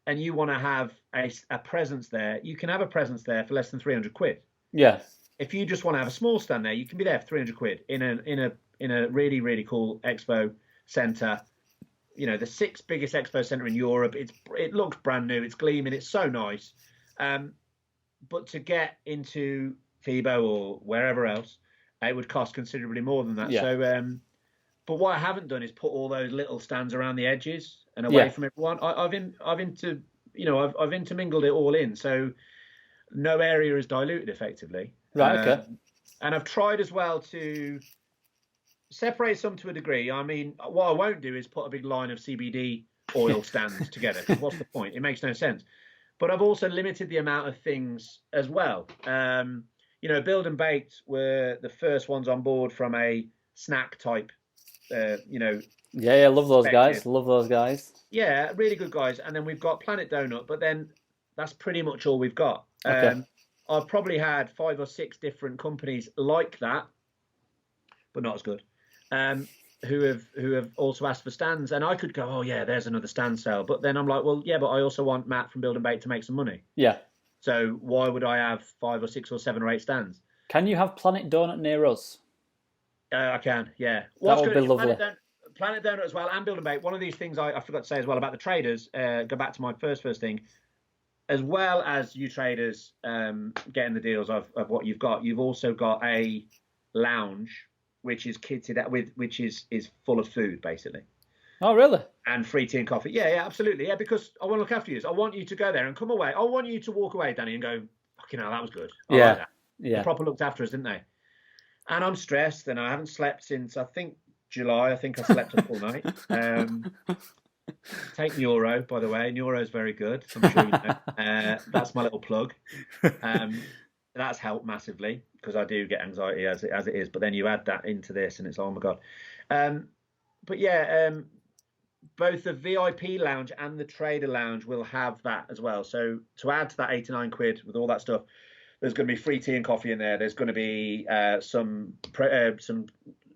and you want to have a presence there, you can have a presence there for less than 300 quid. Yeah. If you just want to have a small stand there, you can be there for 300 quid in a really, really cool expo centre. The 6th biggest expo centre in Europe. It looks brand new. It's gleaming. It's so nice. But to get into FIBO or wherever else, it would cost considerably more than that. Yeah. So, but what I haven't done is put all those little stands around the edges and away from everyone. I've intermingled it all in, so no area is diluted effectively. Right. Okay. And I've tried as well to separate some to a degree. I mean, what I won't do is put a big line of CBD oil stands together, because what's the point? It makes no sense. But I've also limited the amount of things as well. Build and Baked were the first ones on board from a snack type, Yeah, love those guys. Love those guys. Yeah, really good guys. And then we've got Planet Donut, but then that's pretty muhave all we've got. Okay. I've probably had 5 or 6 different companies like that, but not as good, who have also asked for stands. And I could go, oh yeah, there's another stand sale. But then I'm like, well, yeah, but I also want Matt from Build and Bake to make some money. Yeah. So why would I have 5 or 6 or 7 or 8 stands? Can you have Planet Donut near us? I can, yeah. That would be lovely. Planet Donut as well, and Build and Bake. One of these things I forgot to say as well about the traders, go back to my first thing, as well as you traders getting the deals of what you've got, you've also got a lounge which is kitted out with, which is full of food, basically. Oh, really? And free tea and coffee. Yeah, absolutely. Yeah, because I want to look after you. I want you to go there and come away. I want you to walk away, Danny, and go, fucking hell, that was good. I like that. Yeah. They proper looked after us, didn't they? And I'm stressed, and I haven't slept since, I think, July. I think I slept a full night. Take Neuro, by the way. Neuro's very good. I'm sure you know. That's my little plug. That's helped massively because I do get anxiety as it is. But then you add that into this, and it's oh my god. Um, but yeah, both the VIP lounge and the trader lounge will have that as well. So to add to that 89 quid with all that stuff, there's going to be free tea and coffee in there. There's going to be some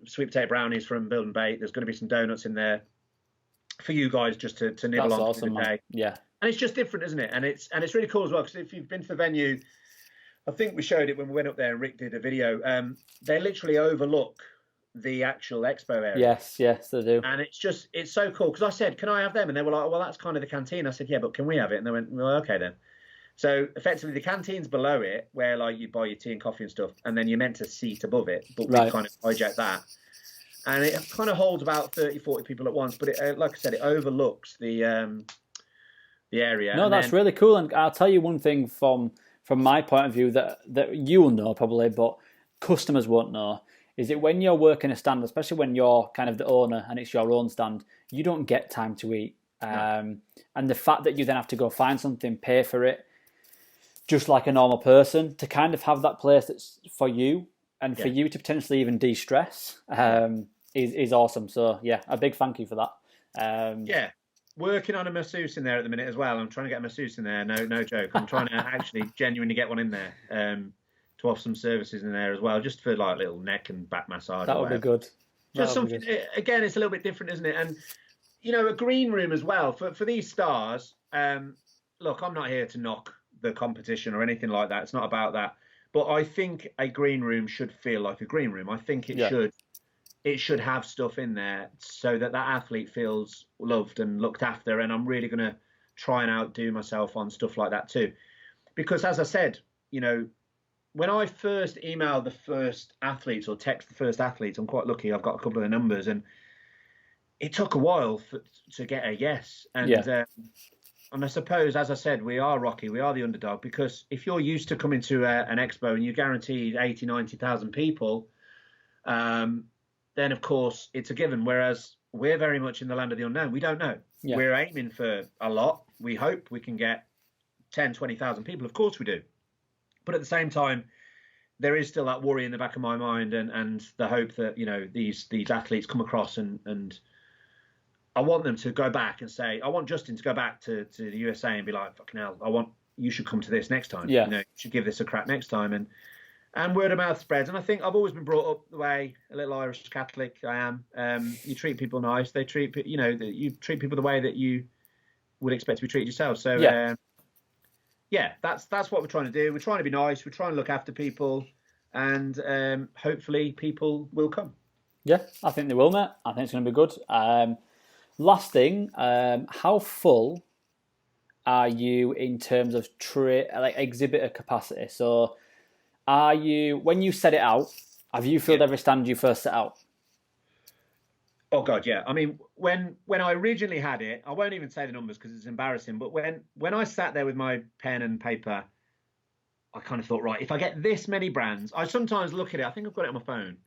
sweet potato brownies from Build and Bake. There's going to be some donuts in there for you guys just to nibble That's on awesome, through the day. man. Yeah. And it's just different, isn't it? And it's really cool as well because if you've been to the venue, I think we showed it when we went up there and Rick did a video. They literally overlook the actual expo area. Yes, they do. And it's so cool because I said, "Can I have them?" And they were like, "Well, that's kind of the canteen." I said, "Yeah, but can we have it?" And they went, "Well, okay then." So effectively, the canteen's below it, where like you buy your tea and coffee and stuff, and then you're meant to seat above it, but we kind of hijacked that. And it kind of holds about 30, 40 people at once, but it, like I said, it overlooks the area. No, that's really cool. And I'll tell you one thing from my point of view that you'll know probably, but customers won't know, is that when you're working a stand, especially when you're kind of the owner and it's your own stand, you don't get time to eat. And the fact that you then have to go find something, pay for it, just like a normal person, to kind of have that place that's for you and for you to potentially even de-stress is awesome. So yeah, a big thank you for that. Working on a masseuse in there at the minute as well. I'm trying to get a masseuse in there. No joke. I'm trying to actually genuinely get one in there to offer some services in there as well, just for like little neck and back massage. That would be good. Just something. Again, it's a little bit different, isn't it? And you know, a green room as well for these stars. Look, I'm not here to knock the competition or anything like that. It's not about that. But I think a green room should feel like a green room. I think it should. It should have stuff in there so that athlete feels loved and looked after. And I'm really going to try and outdo myself on stuff like that too. Because as I said, you know, when I first emailed the first athletes or text the first athletes, I'm quite lucky. I've got a couple of the numbers, and it took a while to get a yes. And I suppose, as I said, we are Rocky. We are the underdog, because if you're used to coming to an expo and you guaranteed 80, 90,000 people, then of course it's a given. Whereas we're very much in the land of the unknown. We don't know. We're aiming for a lot. We hope we can get 10, 20,000 people. Of course we do. But at the same time, there is still that worry in the back of my mind and the hope that, you know, these athletes come across and I want them to go back and say, I want Justin to go back to the USA and be like, fucking hell, you should come to this next time. You know, you should give this a crack next time. And word of mouth spreads. And I think I've always been brought up the way a little Irish Catholic I am. You treat people nice. You treat people the way that you would expect to be treated yourself. So that's what we're trying to do. We're trying to be nice. We're trying to look after people, and hopefully people will come. Yeah, I think they will, mate. I think it's going to be good. Last thing, how full are you in terms of exhibitor capacity? So, are you, when you set it out, have you filled every stand you first set out? Oh God, yeah. I mean, when I originally had it, I won't even say the numbers because it's embarrassing. But when I sat there with my pen and paper, I kind of thought, right, if I get this many brands, I sometimes look at it. I think I've got it on my phone.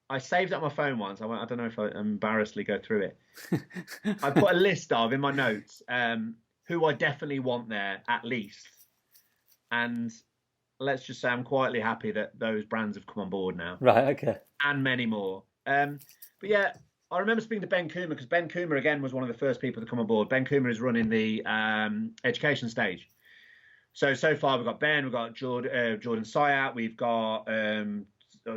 I saved it on my phone once. I don't know if I embarrassedly go through it. I put a list of in my notes who I definitely want there at least, and let's just say I'm quietly happy that those brands have come on board now. Right. Okay. And many more. But yeah, I remember speaking to Ben Coomer, because Ben Coomer, again, was one of the first people to come on board. Ben Coomer is running the education stage. So far we've got Ben, we've got Jordan Syat, we've got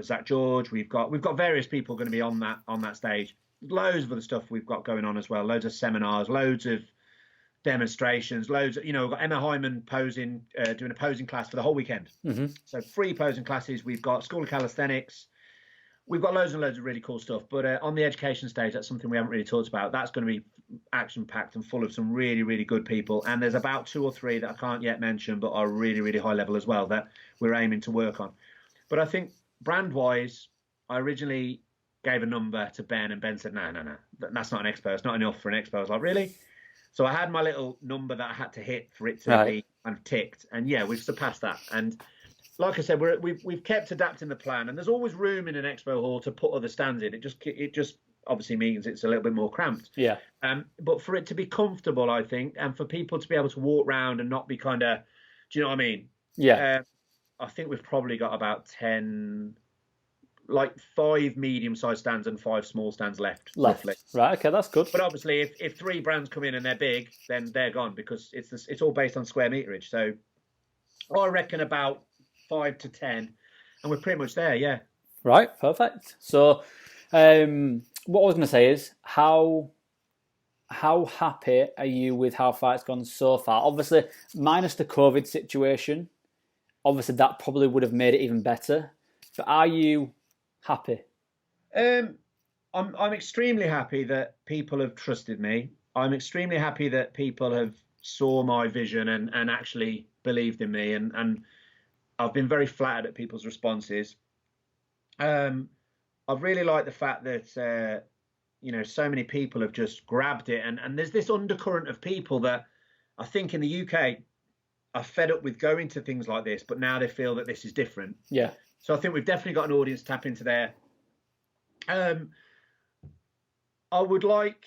Zach George, we've got various people going to be on that stage. Loads of other stuff we've got going on as well. Loads of seminars, loads of demonstrations, loads of, we've got Emma Hyman posing, doing a posing class for the whole weekend. Mm-hmm. So free posing classes. We've got School of Calisthenics. We've got loads and loads of really cool stuff. But on the education stage, that's something we haven't really talked about. That's going to be action-packed and full of some really, really good people. And there's about 2 or 3 that I can't yet mention, but are really, really high level as well, that we're aiming to work on. But I think brand-wise, I originally gave a number to Ben, and Ben said, no, that's not an expo. It's not enough for an expo. I was like, really? So I had my little number that I had to hit for it to be kind of ticked. And yeah, we've surpassed that. And like I said, we've kept adapting the plan, and there's always room in an expo hall to put other stands in. It just obviously means it's a little bit more cramped. Yeah. But for it to be comfortable, I think, and for people to be able to walk around and not be kind of, do you know what I mean? Yeah. I think we've probably got about 10, like 5 medium-sized stands and 5 small stands left. Roughly. Right. Okay, that's good. But obviously, if 3 brands come in and they're big, then they're gone because it's all based on square meterage. So I reckon about 5 to 10, and we're pretty much there. Yeah. Right. Perfect. So, what I was going to say is how happy are you with how far it's gone so far? Obviously, minus the COVID situation, obviously that probably would have made it even better. But are you happy? I'm extremely happy that people have trusted me. I'm extremely happy that people have saw my vision and actually believed in me, and I've been very flattered at people's responses. I've really liked the fact that so many people have just grabbed it, and there's this undercurrent of people that I think in the UK are fed up with going to things like this, but now they feel that this is different. Yeah. So I think we've definitely got an audience tap into there. I would like,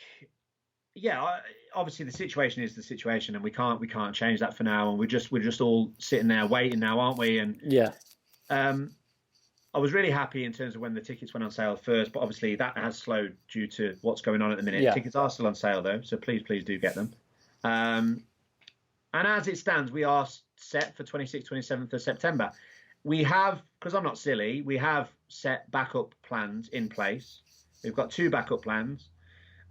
obviously the situation is the situation, and we can't change that for now, and we're just all sitting there waiting now, aren't we? And yeah, I was really happy in terms of when the tickets went on sale first, but obviously that has slowed due to what's going on at the minute. Yeah. Tickets are still on sale though, so please do get them. And as it stands, we are set for 26th, 27th of September. We have, because I'm not silly, we have set backup plans in place. We've got 2 backup plans,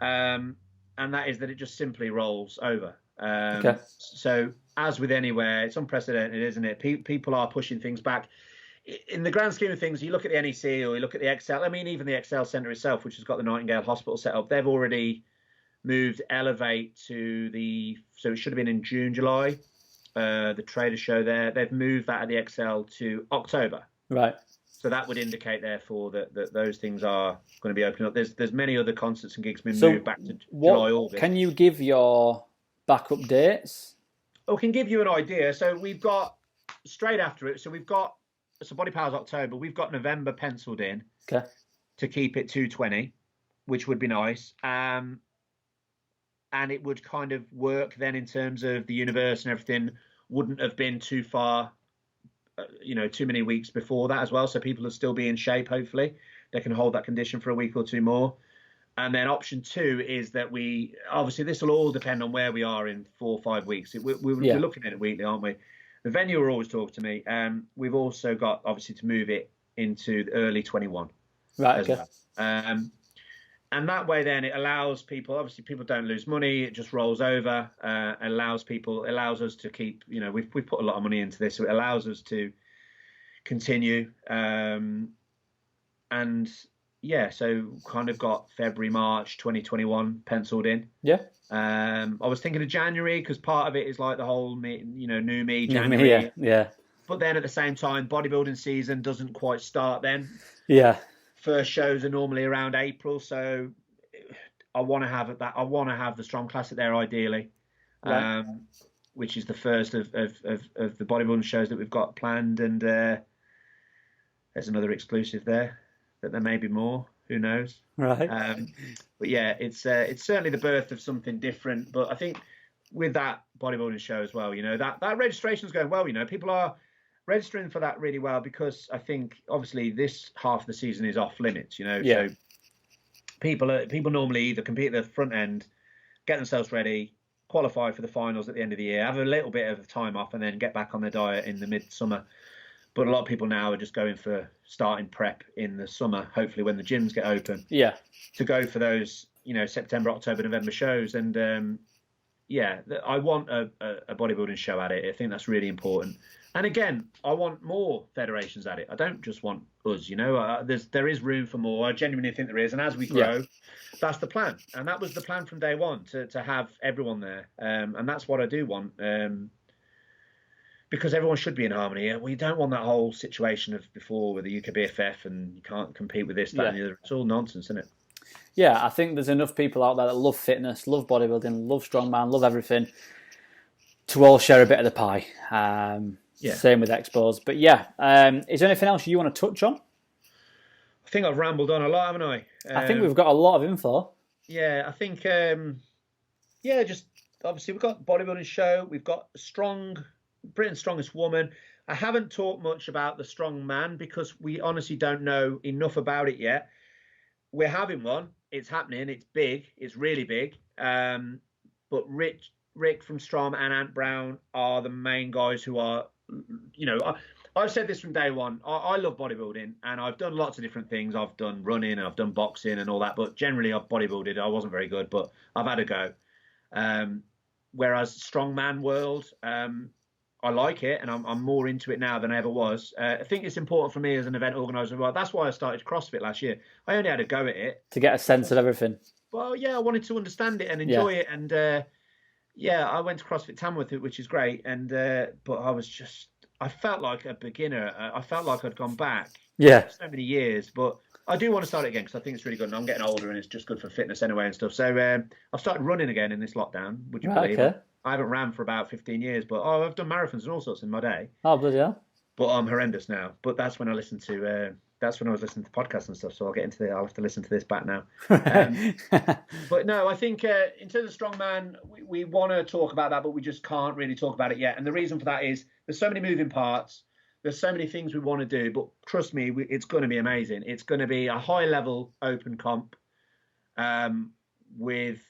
and that is that it just simply rolls over. Okay. So as with anywhere, it's unprecedented, isn't it? People are pushing things back. In the grand scheme of things, you look at the NEC or you look at the XL. I mean, even the XL Centre itself, which has got the Nightingale Hospital set up, they've already moved Elevate to so it should have been in June, July, the trader show there. They've moved that at the XL to October. Right. So that would indicate, therefore, that those things are going to be opening up. There's many other concerts and gigs being moved back to July, August. Can you give your backup dates? I can give you an idea. So we've got straight after it. So Body Power's October. We've got November penciled in. Okay. To keep it 220, which would be nice. And it would kind of work then in terms of the universe and everything wouldn't have been too far, too many weeks before that as well. So people will still be in shape, hopefully. They can hold that condition for a week or 2 more. And then option 2 is that obviously this will all depend on where we are in 4 or 5 weeks. We're looking at it weekly, aren't we? The venue are always talking to me. We've also got, obviously, to move it into early 21. Right, okay. Well. And that way, then, it allows people, obviously, people don't lose money. It just rolls over. Allows us to keep, we've put a lot of money into this, so it allows us to continue. So kind of got February, March 2021 penciled in. Yeah. I was thinking of January because part of it is like the whole, new me, January. Yeah. But then at the same time, bodybuilding season doesn't quite start then. Yeah. First shows are normally around April, so I want to have that. I want to have the Strong Classic there ideally, right. Which is the first of the bodybuilding shows that we've got planned. And there's another exclusive there, that there may be more. Who knows? Right. But yeah, it's certainly the birth of something different. But I think with that bodybuilding show as well, that registration is going well. People are registering for that really well because I think obviously this half of the season is off limits. Yeah. So people normally either compete at the front end, get themselves ready, qualify for the finals at the end of the year, have a little bit of time off, and then get back on their diet in the midsummer. But a lot of people now are just going for starting prep in the summer, hopefully when the gyms get open. Yeah. To go for those, September, October, November shows. And I want a bodybuilding show at it. I think that's really important. And again, I want more federations at it. I don't just want us, there is room for more. I genuinely think there is. And as we grow, that's the plan. And that was the plan from day one, to have everyone there. And that's what I do want. Because everyone should be in harmony. We don't want that whole situation of before with the UKBFF and you can't compete with this, that, and the other. It's all nonsense, isn't it? Yeah, I think there's enough people out there that love fitness, love bodybuilding, love strongman, love everything, to all share a bit of the pie. Same with Expos. But is there anything else you want to touch on? I think I've rambled on a lot, haven't I? I think we've got a lot of info. Yeah, I think just obviously we've got bodybuilding show, we've got Britain's strongest woman. I haven't talked much about the strong man because we honestly don't know enough about it yet. We're having one. It's happening. It's big. It's really big. But Rick from Strom and Ant Brown are the main guys who are, I've said this from day one. I love bodybuilding and I've done lots of different things. I've done running and I've done boxing and all that. But generally, I've bodybuilded. I wasn't very good, but I've had a go. Whereas strongman world, I like it and I'm more into it now than I ever was. I think it's important for me as an event organizer. Well, that's why I started CrossFit last year. I only had a go at it to get a sense of everything. Well, yeah, I wanted to understand it and enjoy it. And I went to CrossFit Tamworth, which is great. And but I felt like a beginner. I felt like I'd gone back. Yeah. So many years, but I do want to start it again because I think it's really good. And I'm getting older, and it's just good for fitness anyway and stuff. So I've started running again in this lockdown. Would you believe it? I haven't ran for about 15 years, but I've done marathons and all sorts in my day. Oh, bloody hell. But I'm horrendous now. But that's when I listened to. That's when I was listening to podcasts and stuff. So I'll have to listen to this back now. But no, I think in terms of strongman, we want to talk about that, but we just can't really talk about it yet. And the reason for that is there's so many moving parts. There's so many things we want to do, but trust me, it's going to be amazing. It's going to be a high-level open comp with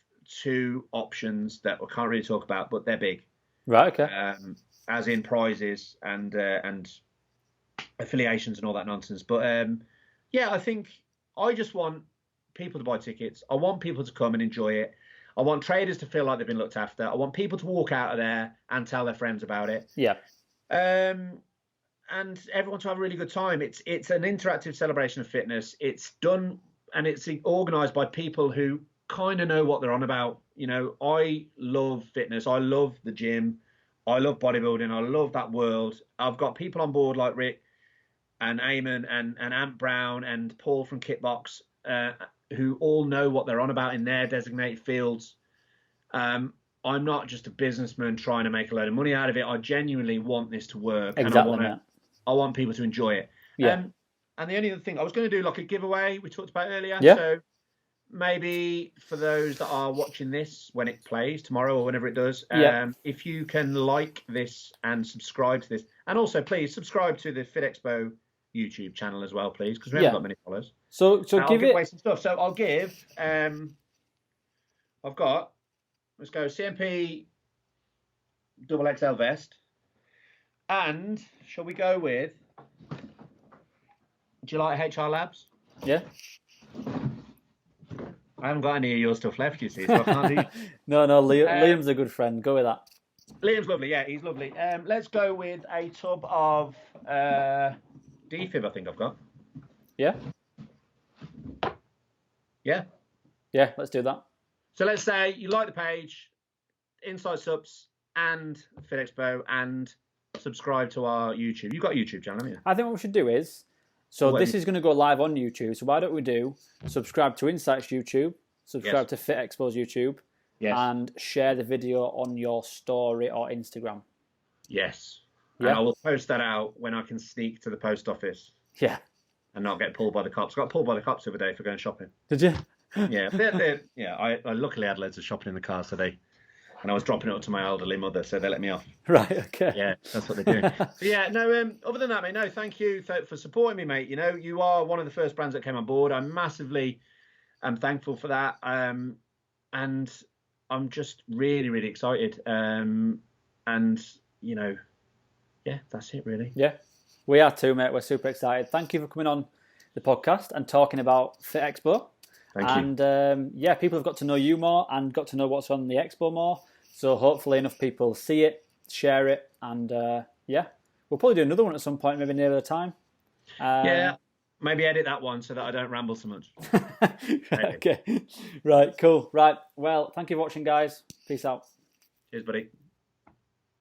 2 options that I can't really talk about, but they're big. Right. Okay. As in prizes and affiliations and all that nonsense. But I think I just want people to buy tickets. I want people to come and enjoy it. I want traders to feel like they've been looked after. I want people to walk out of there and tell their friends about it. Yeah. And everyone to have a really good time. It's an interactive celebration of fitness. It's done and it's organised by people who kind of know what they're on about. I love fitness. I love the gym. I love bodybuilding. I love that world. I've got people on board like Rick and Eamon and Ant Brown and Paul from Kitbox who all know what they're on about in their designated fields. I'm not just a businessman trying to make a load of money out of it. I genuinely want this to work. Exactly. And I want people to enjoy it. Yeah. And the only other thing, I was going to do like a giveaway we talked about earlier. Yeah. So maybe for those that are watching this when it plays tomorrow or whenever it does, if you can like this and subscribe to this. And also, please subscribe to the Fit Expo YouTube channel as well, please, because we haven't got many followers. So give away some stuff. So I'll give, let's go CMP double XL vest. And shall we go with, do you like HR Labs? Yeah. I haven't got any of your stuff left, you see, so I can't do. No, Liam's a good friend. Go with that. Liam's lovely, yeah, he's lovely. Let's go with a tub of defib, I think I've got. Yeah? Yeah? Yeah, let's do that. So let's say you like the page, Inside Subs and Fit Expo, and subscribe to our YouTube. You've got a YouTube channel, haven't you? I think what we should do is, this is going to go live on YouTube, so why don't we do subscribe to Insight's YouTube, subscribe to Fit Expo's YouTube, and share the video on your story or Instagram. Yes. Yeah. And I will post that out when I can sneak to the post office. Yeah. And not get pulled by the cops. I got pulled by the cops the other day for going shopping. Did you? Yeah. I luckily had loads of shopping in the car today. And I was dropping it up to my elderly mother, so they let me off. Right, okay. Yeah, that's what they're doing. Other than that, mate, no, thank you for supporting me, mate. You are one of the first brands that came on board. I'm massively thankful for that. And I'm just really, really excited. That's it, really. Yeah, we are too, mate. We're super excited. Thank you for coming on the podcast and talking about Fit Expo. Thank you. And people have got to know you more and got to know what's on the Expo more. So hopefully enough people see it, share it, and we'll probably do another one at some point, maybe near the time. Maybe edit that one so that I don't ramble so much. Okay, right, cool. Right, well, thank you for watching, guys. Peace out. Cheers, buddy.